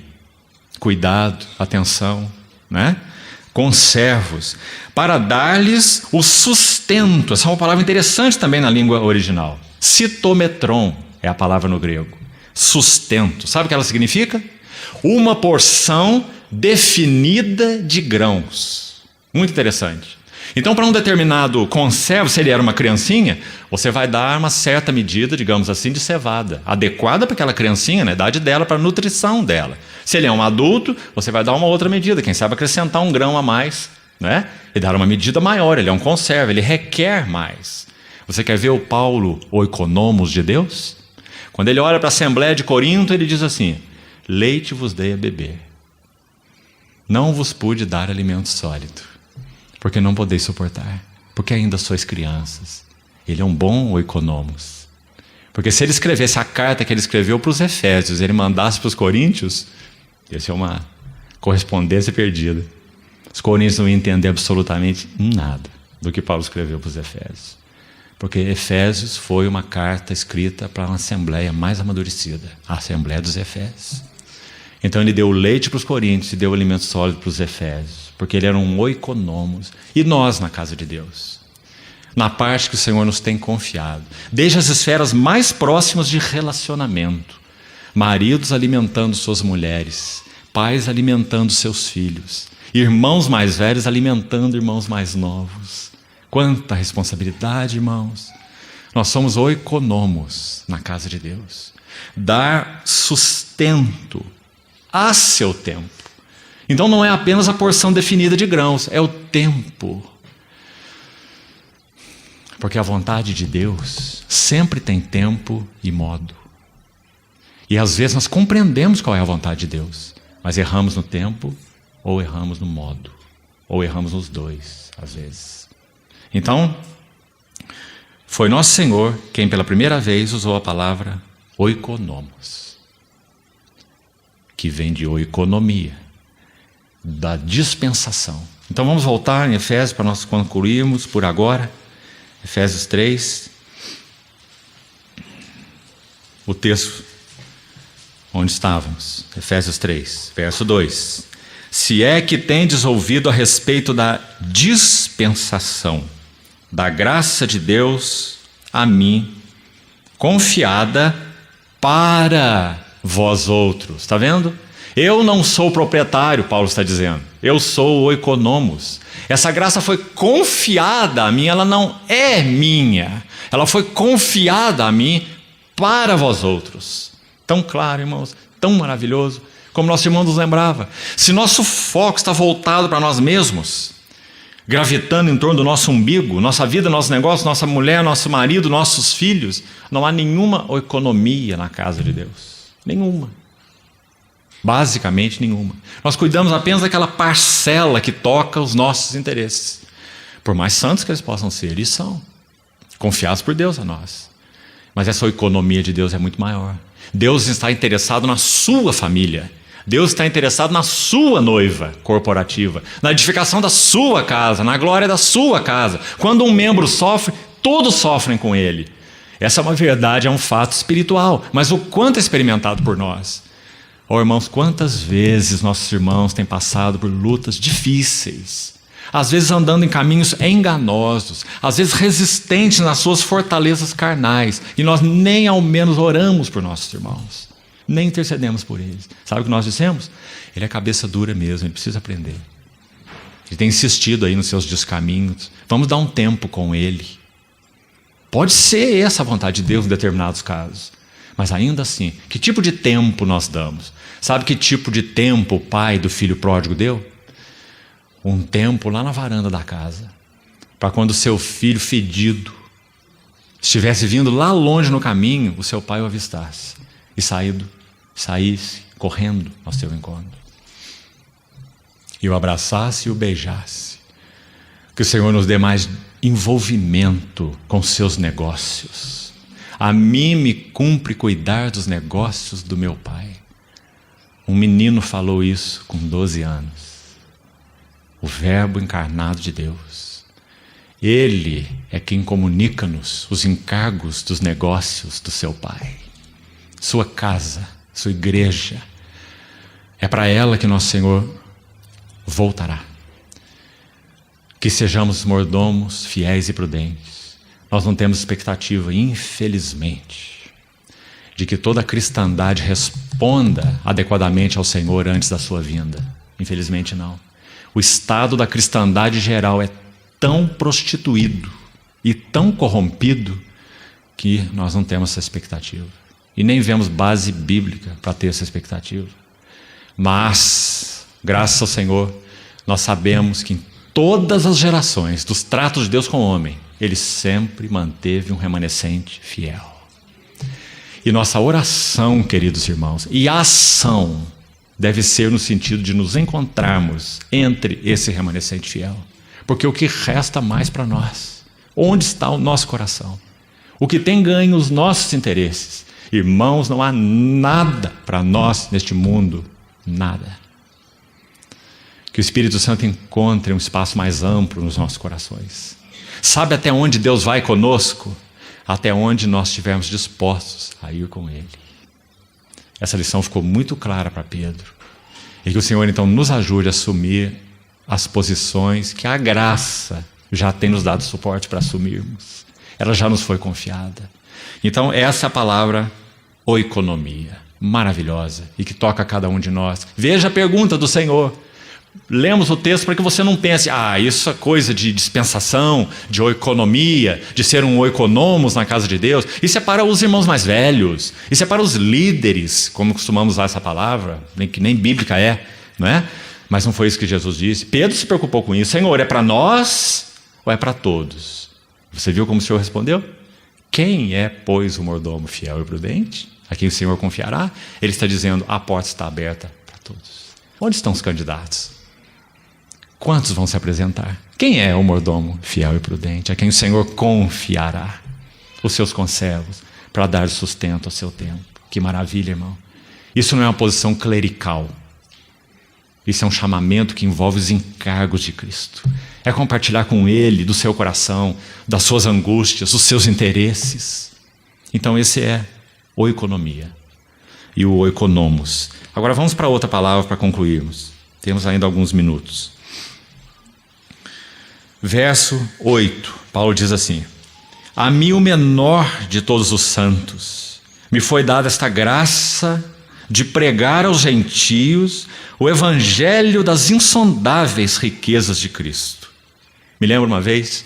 Cuidado, atenção, né? Conservos. Para dar-lhes o sustento. Essa é uma palavra interessante também na língua original. Citometron é a palavra no grego. Sustento. Sabe o que ela significa? Uma porção definida de grãos. Muito interessante. Então, para um determinado conservo, se ele era uma criancinha, você vai dar uma certa medida, digamos assim, de cevada, adequada para aquela criancinha, na idade dela, para a nutrição dela. Se ele é um adulto, você vai dar uma outra medida, quem sabe acrescentar um grão a mais, né? E dar uma medida maior. Ele é um conservo, ele requer mais. Você quer ver o Paulo, o economos de Deus? Quando ele olha para a Assembleia de Corinto, ele diz assim: leite vos dei a beber, não vos pude dar alimento sólido, porque não podeis suportar, porque ainda sois crianças. Ele é um bom oikonomos. Porque se ele escrevesse a carta que ele escreveu para os Efésios, ele mandasse para os Coríntios, ia ser uma correspondência perdida. Os Coríntios não iam entender absolutamente nada do que Paulo escreveu para os Efésios. Porque Efésios foi uma carta escrita para uma assembleia mais amadurecida, a Assembleia dos Efésios. Então ele deu leite para os Coríntios e deu alimento sólido para os Efésios, porque ele era um oikonomos. E nós na casa de Deus, na parte que o Senhor nos tem confiado, desde as esferas mais próximas de relacionamento, maridos alimentando suas mulheres, pais alimentando seus filhos, irmãos mais velhos alimentando irmãos mais novos. Quanta responsabilidade, irmãos. Nós somos oikonomos na casa de Deus. Dar sustento a seu tempo. Então não é apenas a porção definida de grãos, é o tempo. Porque a vontade de Deus sempre tem tempo e modo. E às vezes nós compreendemos qual é a vontade de Deus, mas erramos no tempo ou erramos no modo, ou erramos nos dois, às vezes. Então, foi nosso Senhor quem pela primeira vez usou a palavra oikonomos, que vem de oikonomia, da dispensação. Então vamos voltar em Efésios para nós concluirmos por agora. Efésios 3, o texto onde estávamos, Efésios 3, verso 2. Se é que tendes ouvido a respeito da dispensação da graça de Deus a mim, confiada para vós outros. Está vendo? Eu não sou proprietário, Paulo está dizendo. Eu sou o oikonomos. Essa graça foi confiada a mim, ela não é minha. Ela foi confiada a mim para vós outros. Tão claro, irmãos, tão maravilhoso, como nosso irmão nos lembrava. Se nosso foco está voltado para nós mesmos, gravitando em torno do nosso umbigo, nossa vida, nosso negócio, nossa mulher, nosso marido, nossos filhos, não há nenhuma economia na casa de Deus. Nenhuma. Basicamente nenhuma. Nós cuidamos apenas daquela parcela que toca os nossos interesses. Por mais santos que eles possam ser, eles são confiados por Deus a nós. Mas essa economia de Deus é muito maior. Deus está interessado na sua família. Deus está interessado na sua noiva corporativa, na edificação da sua casa, na glória da sua casa. Quando um membro sofre, todos sofrem com ele. Essa é uma verdade, é um fato espiritual, mas o quanto é experimentado por nós. Oh, irmãos, quantas vezes nossos irmãos têm passado por lutas difíceis, às vezes andando em caminhos enganosos, às vezes resistentes nas suas fortalezas carnais, e nós nem ao menos oramos por nossos irmãos. Nem intercedemos por eles. Sabe o que nós dissemos? Ele é cabeça dura mesmo, ele precisa aprender. Ele tem insistido aí nos seus descaminhos. Vamos dar um tempo com ele. Pode ser essa a vontade de Deus em determinados casos. Mas ainda assim, que tipo de tempo nós damos? Sabe que tipo de tempo o pai do filho pródigo deu? Um tempo lá na varanda da casa, para quando seu filho fedido estivesse vindo lá longe no caminho, o seu pai o avistasse e saísse correndo ao seu encontro. E o abraçasse e o beijasse. Que o Senhor nos dê mais envolvimento com seus negócios. A mim me cumpre cuidar dos negócios do meu pai. Um menino falou isso com 12 anos. O Verbo encarnado de Deus. Ele é quem comunica-nos os encargos dos negócios do seu pai. Sua casa, sua igreja. É para ela que nosso Senhor voltará. Que sejamos mordomos, fiéis e prudentes. Nós não temos expectativa, infelizmente, de que toda a cristandade responda adequadamente ao Senhor antes da sua vinda. Infelizmente não. O estado da cristandade geral é tão prostituído e tão corrompido que nós não temos essa expectativa. E nem vemos base bíblica para ter essa expectativa. Mas, graças ao Senhor, nós sabemos que em todas as gerações dos tratos de Deus com o homem, Ele sempre manteve um remanescente fiel. E nossa oração, queridos irmãos, e a ação deve ser no sentido de nos encontrarmos entre esse remanescente fiel. Porque o que resta mais para nós? Onde está o nosso coração? O que tem ganho os nossos interesses? Irmãos, não há nada para nós neste mundo, nada. Que o Espírito Santo encontre um espaço mais amplo nos nossos corações. Sabe até onde Deus vai conosco? Até onde nós estivermos dispostos a ir com Ele. Essa lição ficou muito clara para Pedro. E que o Senhor então nos ajude a assumir as posições que a graça já tem nos dado suporte para assumirmos. Ela já nos foi confiada. Então essa é a palavra oikonomia, maravilhosa, e que toca a cada um de nós. Veja a pergunta do Senhor. Lemos o texto para que você não pense, isso é coisa de dispensação, de oikonomia, de ser um oikonomos na casa de Deus. Isso é para os irmãos mais velhos, isso é para os líderes, como costumamos usar essa palavra, que nem bíblica é, não é? Mas não foi isso que Jesus disse. Pedro se preocupou com isso. Senhor, é para nós ou é para todos? Você viu como o Senhor respondeu? Quem é, pois, o mordomo fiel e prudente, a quem o Senhor confiará? Ele está dizendo, a porta está aberta para todos. Onde estão os candidatos? Quantos vão se apresentar? Quem é o mordomo fiel e prudente, a quem o Senhor confiará os seus conservos para dar sustento ao seu tempo? Que maravilha, irmão. Isso não é uma posição clerical. Isso é um chamamento que envolve os encargos de Cristo. É compartilhar com Ele do seu coração, das suas angústias, dos seus interesses. Então esse é oikonomia e o oikonomos. Agora vamos para outra palavra para concluirmos. Temos ainda alguns minutos. Verso 8, Paulo diz assim: a mim, o menor de todos os santos, me foi dada esta graça de pregar aos gentios o evangelho das insondáveis riquezas de Cristo. Me lembro uma vez,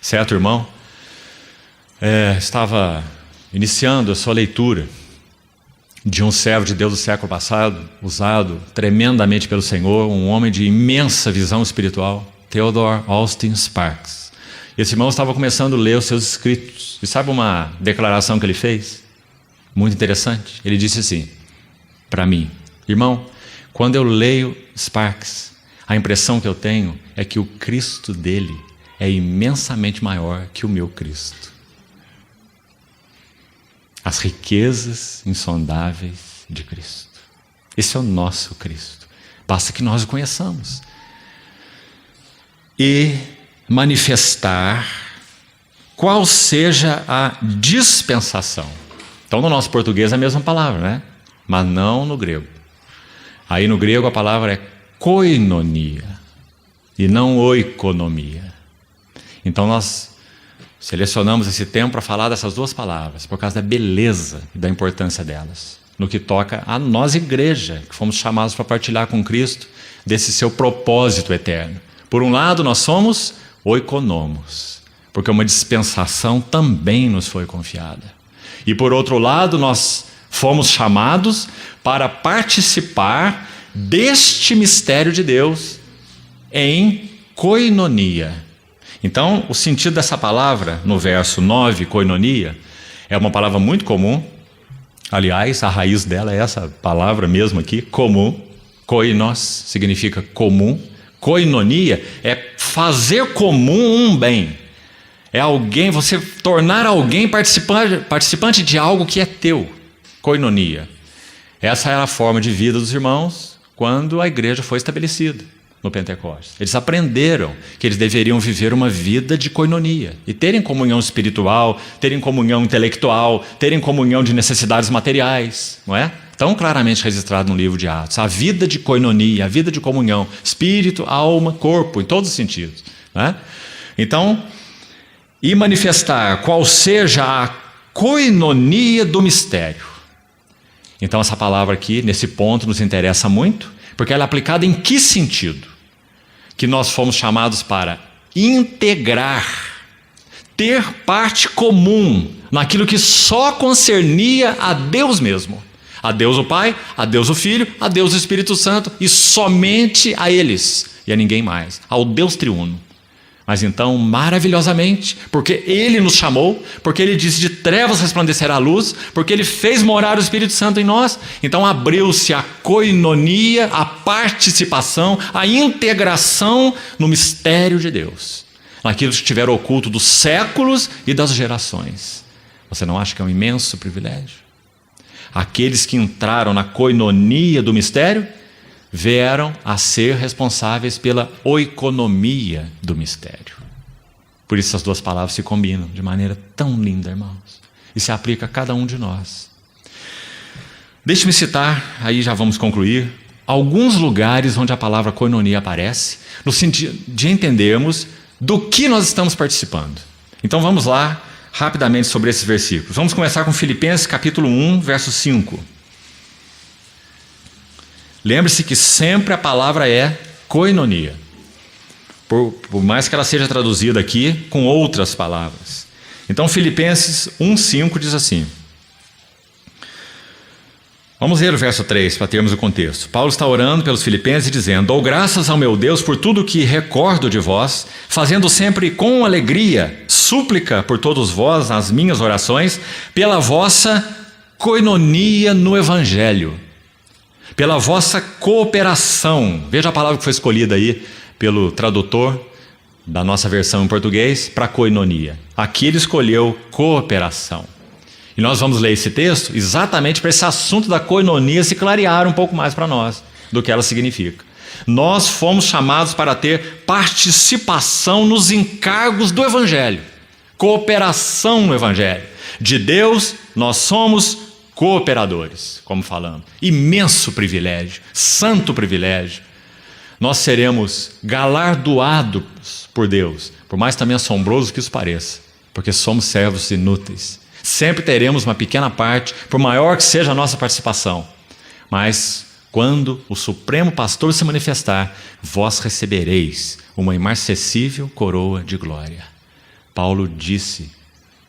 certo irmão, estava iniciando a sua leitura de um servo de Deus do século passado, usado tremendamente pelo Senhor, um homem de imensa visão espiritual, Theodore Austin Sparks. Esse irmão estava começando a ler os seus escritos. E sabe uma declaração que ele fez? Muito interessante. Ele disse assim, para mim, irmão, quando eu leio Sparks, a impressão que eu tenho é que o Cristo dele é imensamente maior que o meu Cristo. As riquezas insondáveis de Cristo. Esse é o nosso Cristo. Basta que nós o conheçamos. E manifestar qual seja a dispensação. Então no nosso português é a mesma palavra, né? Mas não no grego. Aí no grego a palavra é koinonia e não oikonomia. Então nós selecionamos esse tempo para falar dessas duas palavras, por causa da beleza e da importância delas, no que toca a nós igreja, que fomos chamados para partilhar com Cristo desse seu propósito eterno. Por um lado, nós somos oikonomos, porque uma dispensação também nos foi confiada. E por outro lado, nós fomos chamados para participar deste mistério de Deus em koinonia. Então, o sentido dessa palavra, no verso 9, koinonia, é uma palavra muito comum. Aliás, a raiz dela é essa palavra mesmo aqui, comum. Koinos significa comum. Koinonia é fazer comum um bem. É alguém, você tornar alguém participante de algo que é teu. Koinonia. Essa era a forma de vida dos irmãos quando a igreja foi estabelecida no Pentecostes. Eles aprenderam que eles deveriam viver uma vida de koinonia e terem comunhão espiritual, terem comunhão intelectual, terem comunhão de necessidades materiais, não é? Tão claramente registrado no livro de Atos. A vida de koinonia, a vida de comunhão, espírito, alma, corpo, em todos os sentidos, não é? Então, e manifestar qual seja a koinonia do mistério. Então essa palavra aqui, nesse ponto, nos interessa muito, porque ela é aplicada em que sentido? Que nós fomos chamados para integrar, ter parte comum naquilo que só concernia a Deus mesmo. A Deus o Pai, a Deus o Filho, a Deus o Espírito Santo e somente a eles e a ninguém mais, ao Deus triuno. Mas então, maravilhosamente, porque Ele nos chamou, porque Ele disse de trevas resplandecerá a luz, porque Ele fez morar o Espírito Santo em nós, então abriu-se a koinonia, a participação, a integração no mistério de Deus, naquilo que estiver oculto dos séculos e das gerações. Você não acha que é um imenso privilégio? Aqueles que entraram na koinonia do mistério vieram a ser responsáveis pela oikonomia do mistério. Por isso as duas palavras se combinam de maneira tão linda, irmãos. E se aplica a cada um de nós. Deixe-me citar, aí já vamos concluir, alguns lugares onde a palavra koinonia aparece, no sentido de entendermos do que nós estamos participando. Então vamos lá, rapidamente sobre esses versículos. Vamos começar com Filipenses capítulo 1, verso 5. Lembre-se que sempre a palavra é koinonia, por mais que ela seja traduzida aqui com outras palavras. Então Filipenses 1,5 diz assim. Vamos ler o verso 3 para termos o contexto. Paulo está orando pelos filipenses e dizendo: dou graças ao meu Deus por tudo que recordo de vós, fazendo sempre com alegria, súplica por todos vós nas minhas orações, pela vossa koinonia no Evangelho, pela vossa cooperação. Veja a palavra que foi escolhida aí pelo tradutor da nossa versão em português para koinonia. Aqui ele escolheu cooperação. E nós vamos ler esse texto exatamente para esse assunto da koinonia se clarear um pouco mais para nós do que ela significa. Nós fomos chamados para ter participação nos encargos do Evangelho, cooperação no Evangelho. De Deus nós somos cooperadores, como falamos. Imenso privilégio, santo privilégio. Nós seremos galardoados por Deus, por mais também assombroso que isso pareça, porque somos servos inúteis. Sempre teremos uma pequena parte, por maior que seja a nossa participação. Mas quando o Supremo Pastor se manifestar, vós recebereis uma imarcessível coroa de glória. Paulo disse,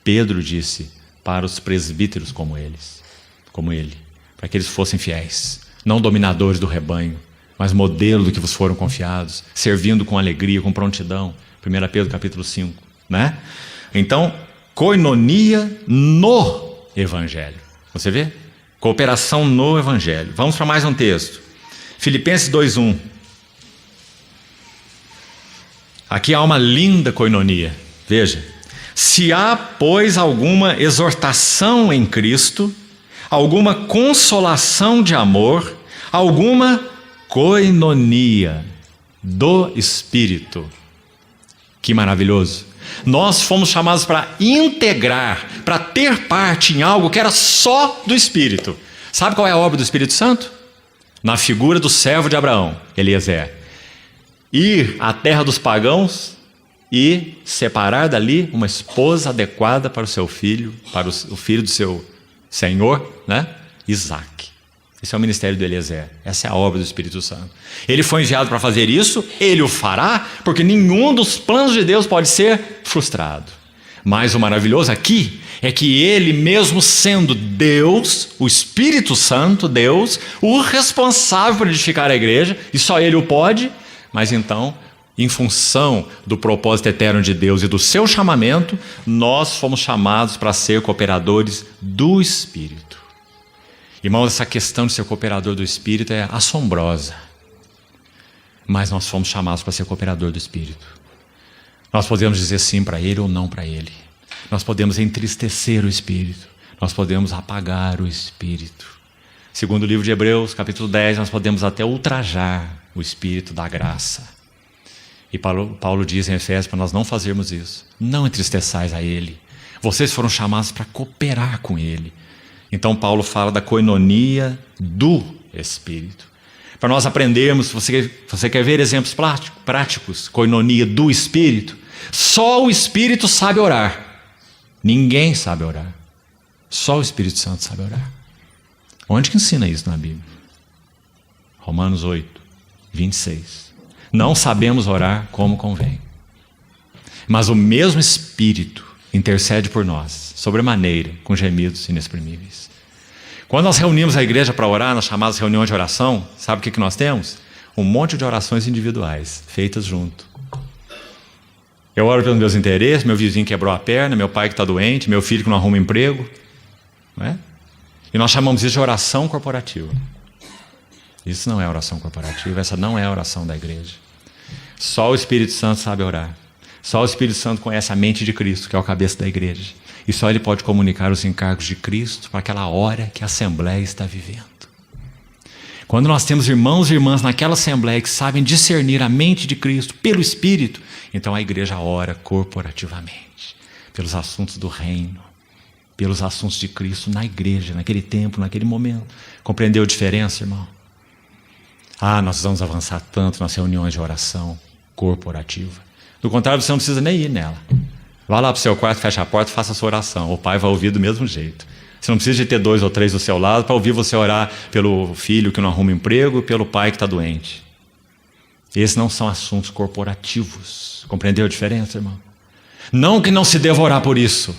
Pedro disse para os presbíteros como ele, para que eles fossem fiéis, não dominadores do rebanho, mas modelo do que vos foram confiados, servindo com alegria, com prontidão. 1 Pedro capítulo 5, né? Então, koinonia no Evangelho. Você vê? Cooperação no Evangelho. Vamos para mais um texto. Filipenses 2:1. Aqui há uma linda koinonia. Veja. Se há, pois, alguma exortação em Cristo, alguma consolação de amor, alguma koinonia do Espírito. Que maravilhoso. Nós fomos chamados para integrar, para ter parte em algo que era só do Espírito. Sabe qual é a obra do Espírito Santo? Na figura do servo de Abraão, Eliezer. Ir à terra dos pagãos e separar dali uma esposa adequada para o seu filho, para o filho do seu Senhor, né? Isaac. Esse é o ministério do Eliezer. Essa é a obra do Espírito Santo. Ele foi enviado para fazer isso, ele o fará, porque nenhum dos planos de Deus pode ser frustrado. Mas o maravilhoso aqui é que ele, mesmo sendo Deus, o Espírito Santo, Deus, o responsável por edificar a igreja, e só ele o pode, mas então, em função do propósito eterno de Deus e do seu chamamento, nós fomos chamados para ser cooperadores do Espírito. Irmãos, essa questão de ser cooperador do Espírito é assombrosa, mas nós fomos chamados para ser cooperador do Espírito. Nós podemos dizer sim para ele ou não para ele. Nós podemos entristecer o Espírito. Nós podemos apagar o Espírito. Segundo o livro de Hebreus, capítulo 10, nós podemos até ultrajar o Espírito da graça. E Paulo diz em Efésios para nós não fazermos isso. Não entristeçais a ele. Vocês foram chamados para cooperar com ele. Então Paulo fala da koinonia do Espírito. Para nós aprendermos, você quer ver exemplos práticos, koinonia do Espírito? Só o Espírito sabe orar. Ninguém sabe orar. Só o Espírito Santo sabe orar. Onde que ensina isso na Bíblia? Romanos 8, 26. Não sabemos orar como convém. Mas o mesmo Espírito intercede por nós, sobremaneira, com gemidos inexprimíveis. Quando nós reunimos a igreja para orar, nas chamadas reuniões de oração, sabe o que nós temos? Um monte de orações individuais, feitas junto. Eu oro pelos meus interesses, meu vizinho quebrou a perna, meu pai que está doente, meu filho que não arruma emprego. Não é? E nós chamamos isso de oração corporativa. Isso não é oração corporativa, essa não é a oração da igreja. Só o Espírito Santo sabe orar. Só o Espírito Santo conhece a mente de Cristo, que é o cabeça da igreja. E só ele pode comunicar os encargos de Cristo para aquela hora que a Assembleia está vivendo. Quando nós temos irmãos e irmãs naquela Assembleia que sabem discernir a mente de Cristo pelo Espírito, então a igreja ora corporativamente, pelos assuntos do reino, pelos assuntos de Cristo na igreja, naquele tempo, naquele momento. Compreendeu a diferença, irmão? Nós vamos avançar tanto nas reuniões de oração corporativa. Do contrário, você não precisa nem ir nela. Vá lá para o seu quarto, fecha a porta e faça a sua oração. O Pai vai ouvir do mesmo jeito. Você não precisa de ter 2 ou 3 do seu lado para ouvir você orar pelo filho que não arruma emprego e pelo pai que está doente. Esses não são assuntos corporativos. Compreendeu a diferença, irmão? Não que não se deva orar por isso,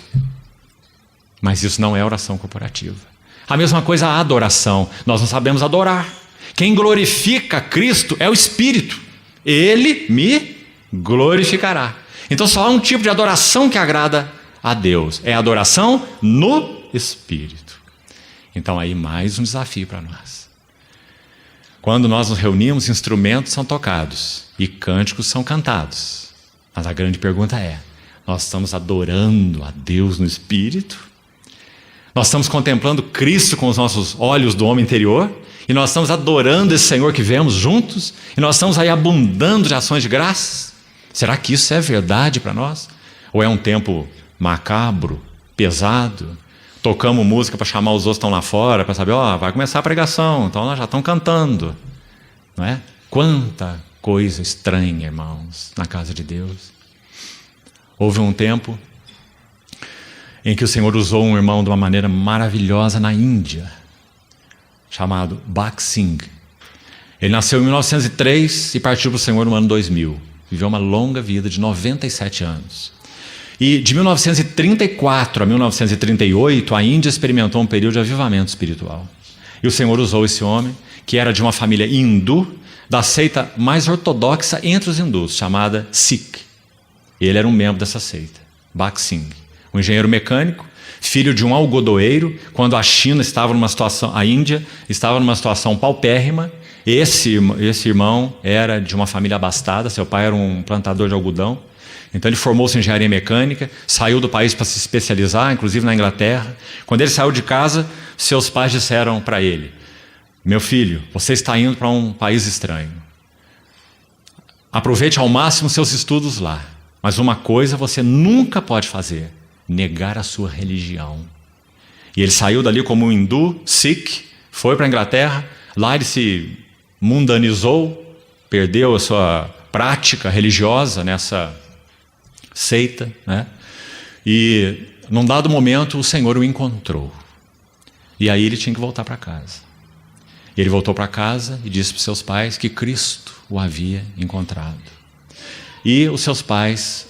mas isso não é oração corporativa. A mesma coisa a adoração. Nós não sabemos adorar. Quem glorifica Cristo é o Espírito. Ele me glorificará. Então só há um tipo de adoração que agrada a Deus. É a adoração no Espírito. Então aí mais um desafio para nós. Quando nós nos reunimos, instrumentos são tocados e cânticos são cantados. Mas a grande pergunta é, nós estamos adorando a Deus no Espírito? Nós estamos contemplando Cristo com os nossos olhos do homem interior? E nós estamos adorando esse Senhor que vemos juntos? E nós estamos aí abundando de ações de graças? Será que isso é verdade para nós? Ou é um tempo macabro, pesado? Tocamos música para chamar os outros que estão lá fora, para saber, vai começar a pregação, então nós já estamos cantando. Não é? Quanta coisa estranha, irmãos, na casa de Deus. Houve um tempo em que o Senhor usou um irmão de uma maneira maravilhosa na Índia, chamado Bhakt Singh. Ele nasceu em 1903 e partiu para o Senhor no ano 2000. Viveu uma longa vida de 97 anos. E de 1934 a 1938, a Índia experimentou um período de avivamento espiritual. E o Senhor usou esse homem, que era de uma família hindu, da seita mais ortodoxa entre os hindus, chamada Sikh. Ele era um membro dessa seita, Bhakt Singh, um engenheiro mecânico, filho de um algodoeiro, quando a China estava numa situação, a Índia estava numa situação paupérrima. Esse irmão era de uma família abastada, seu pai era um plantador de algodão. Então ele formou-se em engenharia mecânica, saiu do país para se especializar, inclusive na Inglaterra. Quando ele saiu de casa, seus pais disseram para ele: meu filho, você está indo para um país estranho. Aproveite ao máximo seus estudos lá. Mas uma coisa você nunca pode fazer: negar a sua religião. E ele saiu dali como um hindu, Sikh, foi para a Inglaterra. Lá ele se mundanizou, perdeu a sua prática religiosa nessa seita, né? E num dado momento o Senhor o encontrou. E aí ele tinha que voltar para casa. E ele voltou para casa e disse para os seus pais que Cristo o havia encontrado. E os seus pais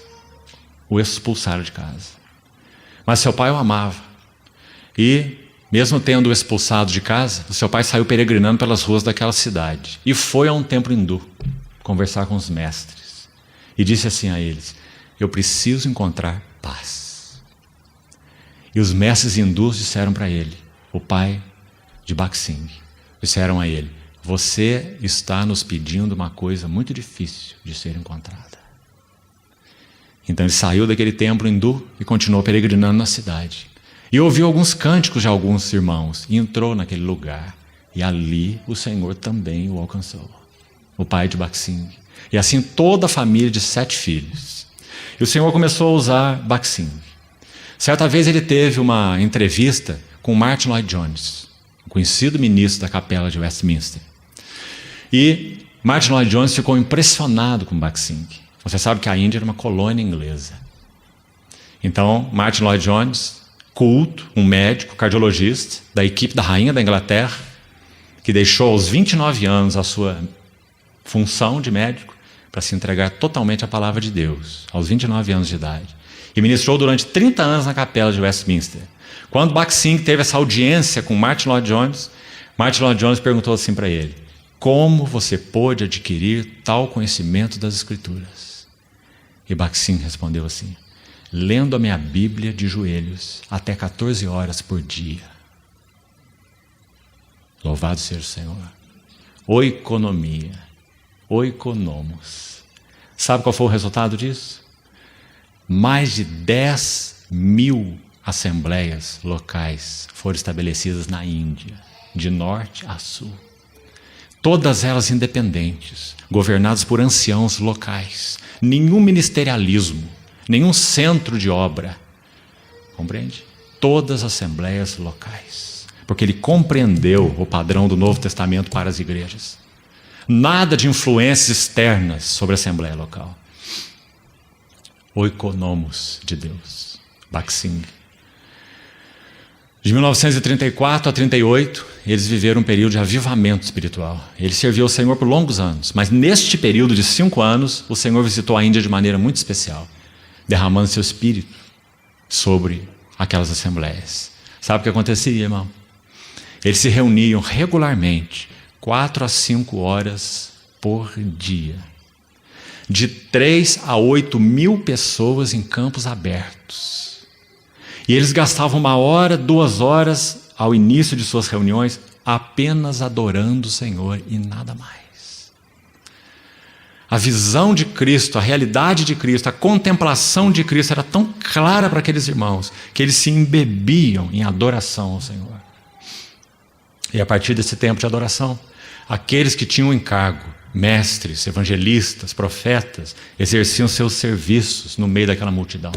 o expulsaram de casa. Mas seu pai o amava. E, mesmo tendo o expulsado de casa, o seu pai saiu peregrinando pelas ruas daquela cidade. E foi a um templo hindu conversar com os mestres. E disse assim a eles: eu preciso encontrar paz. E os mestres hindus disseram para ele, o pai de Bhakt Singh, disseram a ele: você está nos pedindo uma coisa muito difícil de ser encontrada. Então ele saiu daquele templo hindu e continuou peregrinando na cidade. E ouviu alguns cânticos de alguns irmãos e entrou naquele lugar. E ali o Senhor também o alcançou, o pai de Bhakt Singh. E assim toda a família de 7 filhos. E o Senhor começou a usar Bhakt Singh. Certa vez ele teve uma entrevista com Martyn Lloyd-Jones, um conhecido ministro da capela de Westminster. E Martyn Lloyd-Jones ficou impressionado com Bhakt Singh. Você sabe que a Índia era uma colônia inglesa. Então, Martyn Lloyd-Jones, culto, um médico, cardiologista, da equipe da rainha da Inglaterra, que deixou aos 29 anos a sua função de médico para se entregar totalmente à palavra de Deus, aos 29 anos de idade. E ministrou durante 30 anos na capela de Westminster. Quando Bhakt Singh teve essa audiência com Martyn Lloyd-Jones, Martyn Lloyd-Jones perguntou assim para ele: como você pôde adquirir tal conhecimento das Escrituras? E Bhakt Singh respondeu assim: lendo a minha Bíblia de joelhos até 14 horas por dia. Louvado seja o Senhor. Oikonomia, oikonomos. Sabe qual foi o resultado disso? Mais de 10.000 assembleias locais foram estabelecidas na Índia, de norte a sul. Todas elas independentes, governadas por anciãos locais. Nenhum ministerialismo, nenhum centro de obra. Compreende? Todas as assembleias locais. Porque ele compreendeu o padrão do Novo Testamento para as igrejas. Nada de influências externas sobre a assembleia local. Oikonomos de Deus. Bhakt Singh. De 1934 a 38, eles viveram um período de avivamento espiritual. Ele serviu ao Senhor por longos anos, mas neste período de 5 anos, o Senhor visitou a Índia de maneira muito especial, derramando seu espírito sobre aquelas assembleias. Sabe o que acontecia, irmão? Eles se reuniam regularmente, 4 a 5 horas por dia. De 3 a 8 mil pessoas em campos abertos. E eles gastavam 1 hora, 2 horas ao início de suas reuniões apenas adorando o Senhor e nada mais. A visão de Cristo, a realidade de Cristo, a contemplação de Cristo era tão clara para aqueles irmãos que eles se embebiam em adoração ao Senhor. E a partir desse tempo de adoração, aqueles que tinham encargo, mestres, evangelistas, profetas, exerciam seus serviços no meio daquela multidão.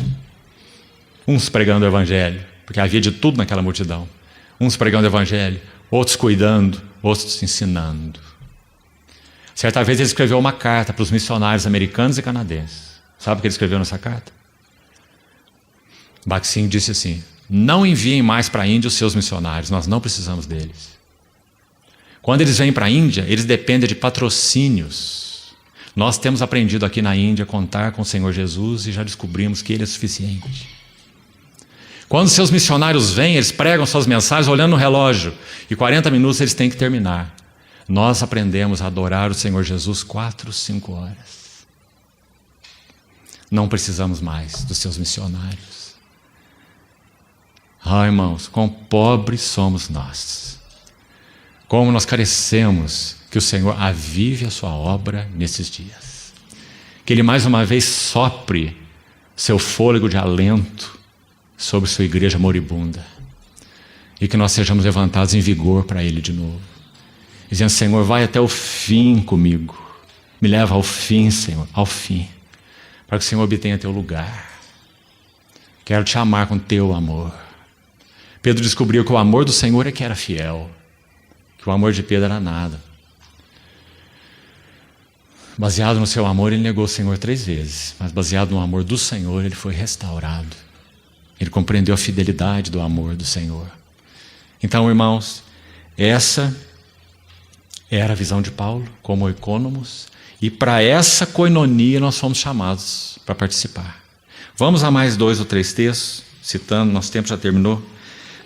Uns pregando o evangelho, porque havia de tudo naquela multidão. Uns pregando o evangelho, outros cuidando, outros ensinando. Certa vez ele escreveu uma carta para os missionários americanos e canadenses. Sabe o que ele escreveu nessa carta? Bhakt Singh disse assim: não enviem mais para a Índia os seus missionários, nós não precisamos deles. Quando eles vêm para a Índia, eles dependem de patrocínios. Nós temos aprendido aqui na Índia a contar com o Senhor Jesus e já descobrimos que Ele é suficiente. Quando seus missionários vêm, eles pregam suas mensagens olhando no relógio. E 40 minutos eles têm que terminar. Nós aprendemos a adorar o Senhor Jesus 4, 5 horas. Não precisamos mais dos seus missionários. Ah, irmãos, quão pobres somos nós. Como nós carecemos que o Senhor avive a sua obra nesses dias. Que Ele mais uma vez sopre seu fôlego de alento sobre sua igreja moribunda. E que nós sejamos levantados em vigor para Ele de novo. Dizendo: Senhor, vai até o fim comigo. Me leva ao fim, Senhor, ao fim. Para que o Senhor obtenha teu lugar. Quero te amar com teu amor. Pedro descobriu que o amor do Senhor é que era fiel. Que o amor de Pedro era nada. Baseado no seu amor, ele negou o Senhor 3 vezes. Mas baseado no amor do Senhor, ele foi restaurado. Ele compreendeu a fidelidade do amor do Senhor. Então, irmãos, essa era a visão de Paulo como oikonomos. E para essa koinonia nós fomos chamados para participar. Vamos a mais 2 ou 3 textos. citando, nosso tempo já terminou,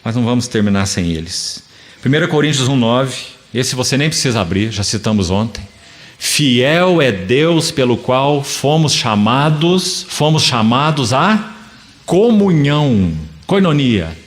mas não vamos terminar sem eles. 1 Coríntios 1,9, esse você nem precisa abrir, já citamos ontem. Fiel é Deus pelo qual fomos chamados a comunhão, koinonia,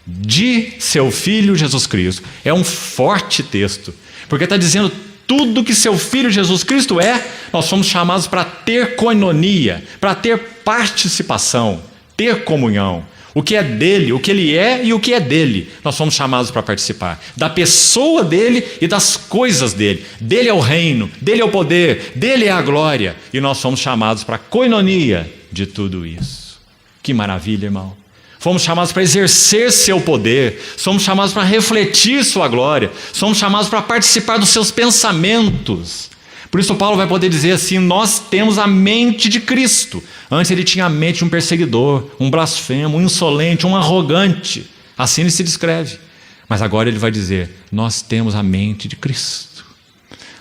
de seu Filho Jesus Cristo. É um forte texto, porque está dizendo tudo que seu Filho Jesus Cristo é, nós fomos chamados para ter koinonia, para ter participação, ter comunhão. O que é dele, o que ele é e o que é dele, nós fomos chamados para participar. Da pessoa dele e das coisas dele. Dele é o reino, dele é o poder, dele é a glória. E nós fomos chamados para a koinonia de tudo isso. Que maravilha, irmão. Fomos chamados para exercer seu poder, somos chamados para refletir sua glória, somos chamados para participar dos seus pensamentos. Por isso Paulo vai poder dizer assim: nós temos a mente de Cristo. Antes ele tinha a mente de um perseguidor, um blasfemo, um insolente, um arrogante. Assim ele se descreve. Mas agora ele vai dizer: nós temos a mente de Cristo.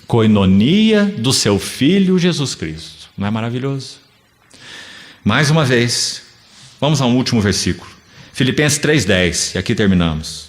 Koinonia do seu Filho Jesus Cristo. Não é maravilhoso? Mais uma vez, vamos ao último versículo. Filipenses 3,10, e aqui terminamos.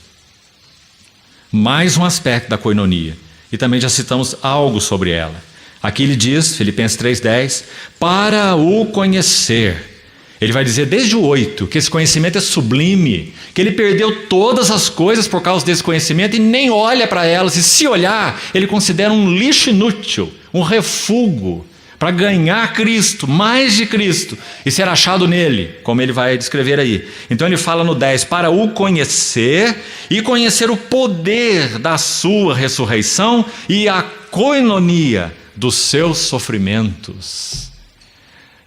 Mais um aspecto da koinonia. E também já citamos algo sobre ela. Aqui ele diz, Filipenses 3,10, para o conhecer. Ele vai dizer desde o 8, que esse conhecimento é sublime, que ele perdeu todas as coisas por causa desse conhecimento e nem olha para elas. E se olhar, ele considera um lixo inútil, um refúgio, para ganhar Cristo, mais de Cristo, e ser achado nele, como ele vai descrever aí. Então ele fala no 10, para o conhecer e conhecer o poder da sua ressurreição e a koinonia dos seus sofrimentos.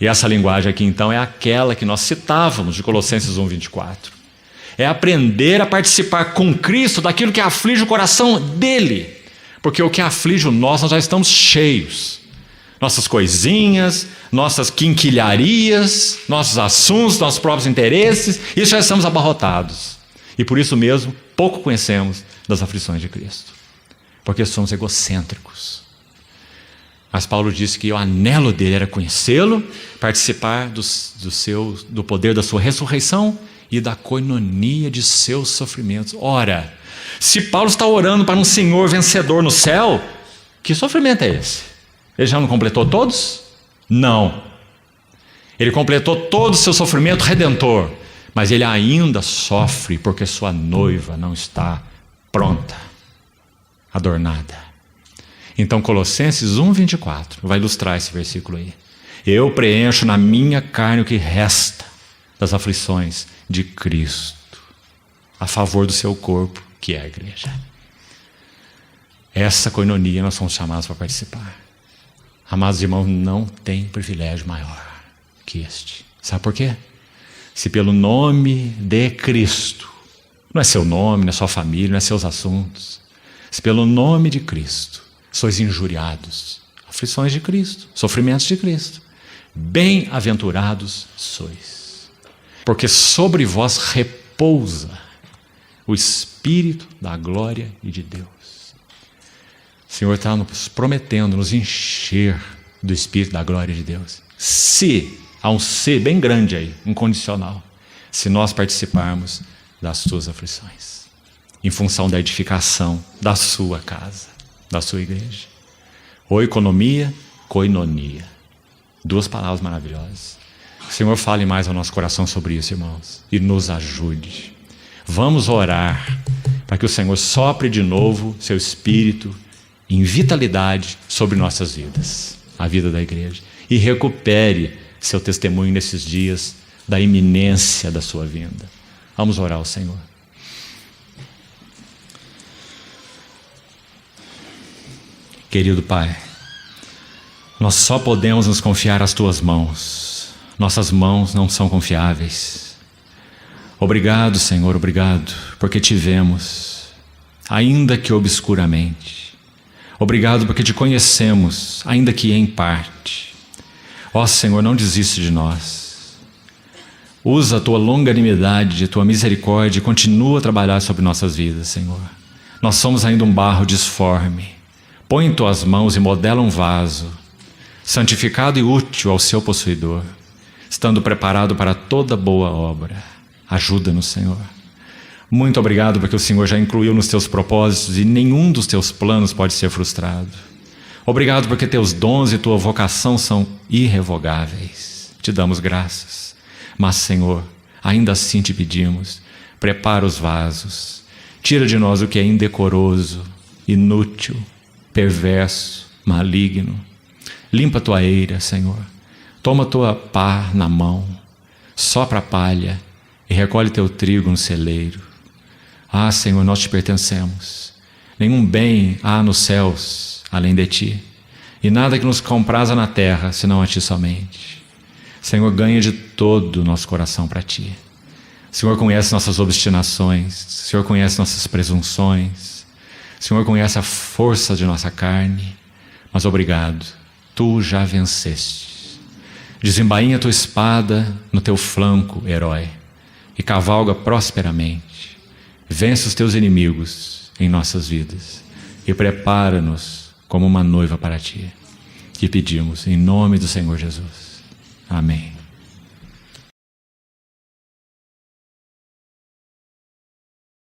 E essa linguagem aqui então é aquela que nós citávamos de Colossenses 1,24. É aprender a participar com Cristo daquilo que aflige o coração dele, porque o que aflige o nosso, nós já estamos cheios. Nossas coisinhas, nossas quinquilharias, nossos assuntos, nossos próprios interesses, isso já estamos abarrotados. E por isso mesmo, pouco conhecemos das aflições de Cristo. Porque somos egocêntricos. Mas Paulo disse que o anelo dele era conhecê-lo, participar do poder da sua ressurreição e da koinonia de seus sofrimentos. Ora, se Paulo está orando para um Senhor vencedor no céu, que sofrimento é esse? Ele já não completou todos? Não. Ele completou todo o seu sofrimento redentor, mas ele ainda sofre porque sua noiva não está pronta, adornada. Então Colossenses 1,24 vai ilustrar esse versículo aí. Eu preencho na minha carne o que resta das aflições de Cristo, a favor do seu corpo, que é a igreja. Essa koinonia nós somos chamados para participar. Amados irmãos, não tem privilégio maior que este. Sabe por quê? Se pelo nome de Cristo, não é seu nome, não é sua família, não é seus assuntos, se pelo nome de Cristo sois injuriados, aflições de Cristo, sofrimentos de Cristo, bem-aventurados sois, porque sobre vós repousa o Espírito da glória e de Deus. O Senhor está nos prometendo nos encher do Espírito da glória de Deus. Se, há um se bem grande aí, incondicional, se nós participarmos das suas aflições, em função da edificação da sua casa, da sua igreja. Oikonomia, koinonia. Duas palavras maravilhosas. O Senhor fale mais ao nosso coração sobre isso, irmãos, e nos ajude. Vamos orar para que o Senhor sopre de novo seu Espírito em vitalidade sobre nossas vidas, a vida da igreja, e recupere seu testemunho nesses dias da iminência da sua vinda. Vamos orar ao Senhor. Querido Pai, nós só podemos nos confiar às Tuas mãos. Nossas mãos não são confiáveis. Obrigado, Senhor, obrigado, porque te vemos, ainda que obscuramente. Obrigado porque te conhecemos, ainda que em parte. Ó Senhor, não desiste de nós. Usa a Tua longanimidade, a Tua misericórdia e continua a trabalhar sobre nossas vidas, Senhor. Nós somos ainda um barro disforme. Põe em Tuas mãos e modela um vaso, santificado e útil ao seu possuidor, estando preparado para toda boa obra. Ajuda-nos, Senhor. Muito obrigado porque o Senhor já incluiu nos teus propósitos e nenhum dos teus planos pode ser frustrado. Obrigado porque teus dons e tua vocação são irrevogáveis. Te damos graças. Mas, Senhor, ainda assim te pedimos, prepara os vasos. Tira de nós o que é indecoroso, inútil, perverso, maligno. Limpa tua eira, Senhor. Toma tua pá na mão, sopra a palha e recolhe teu trigo no celeiro. Ah, Senhor, nós te pertencemos. Nenhum bem há nos céus além de ti, e nada que nos compraza na terra, senão a ti somente. Senhor, ganha de todo o nosso coração para ti. O Senhor conhece nossas obstinações, o Senhor conhece nossas presunções, o Senhor conhece a força de nossa carne, mas obrigado, tu já venceste. Desembainha tua espada no teu flanco, herói, e cavalga prosperamente. Vence os teus inimigos em nossas vidas e prepara-nos como uma noiva para ti. Te pedimos em nome do Senhor Jesus. Amém.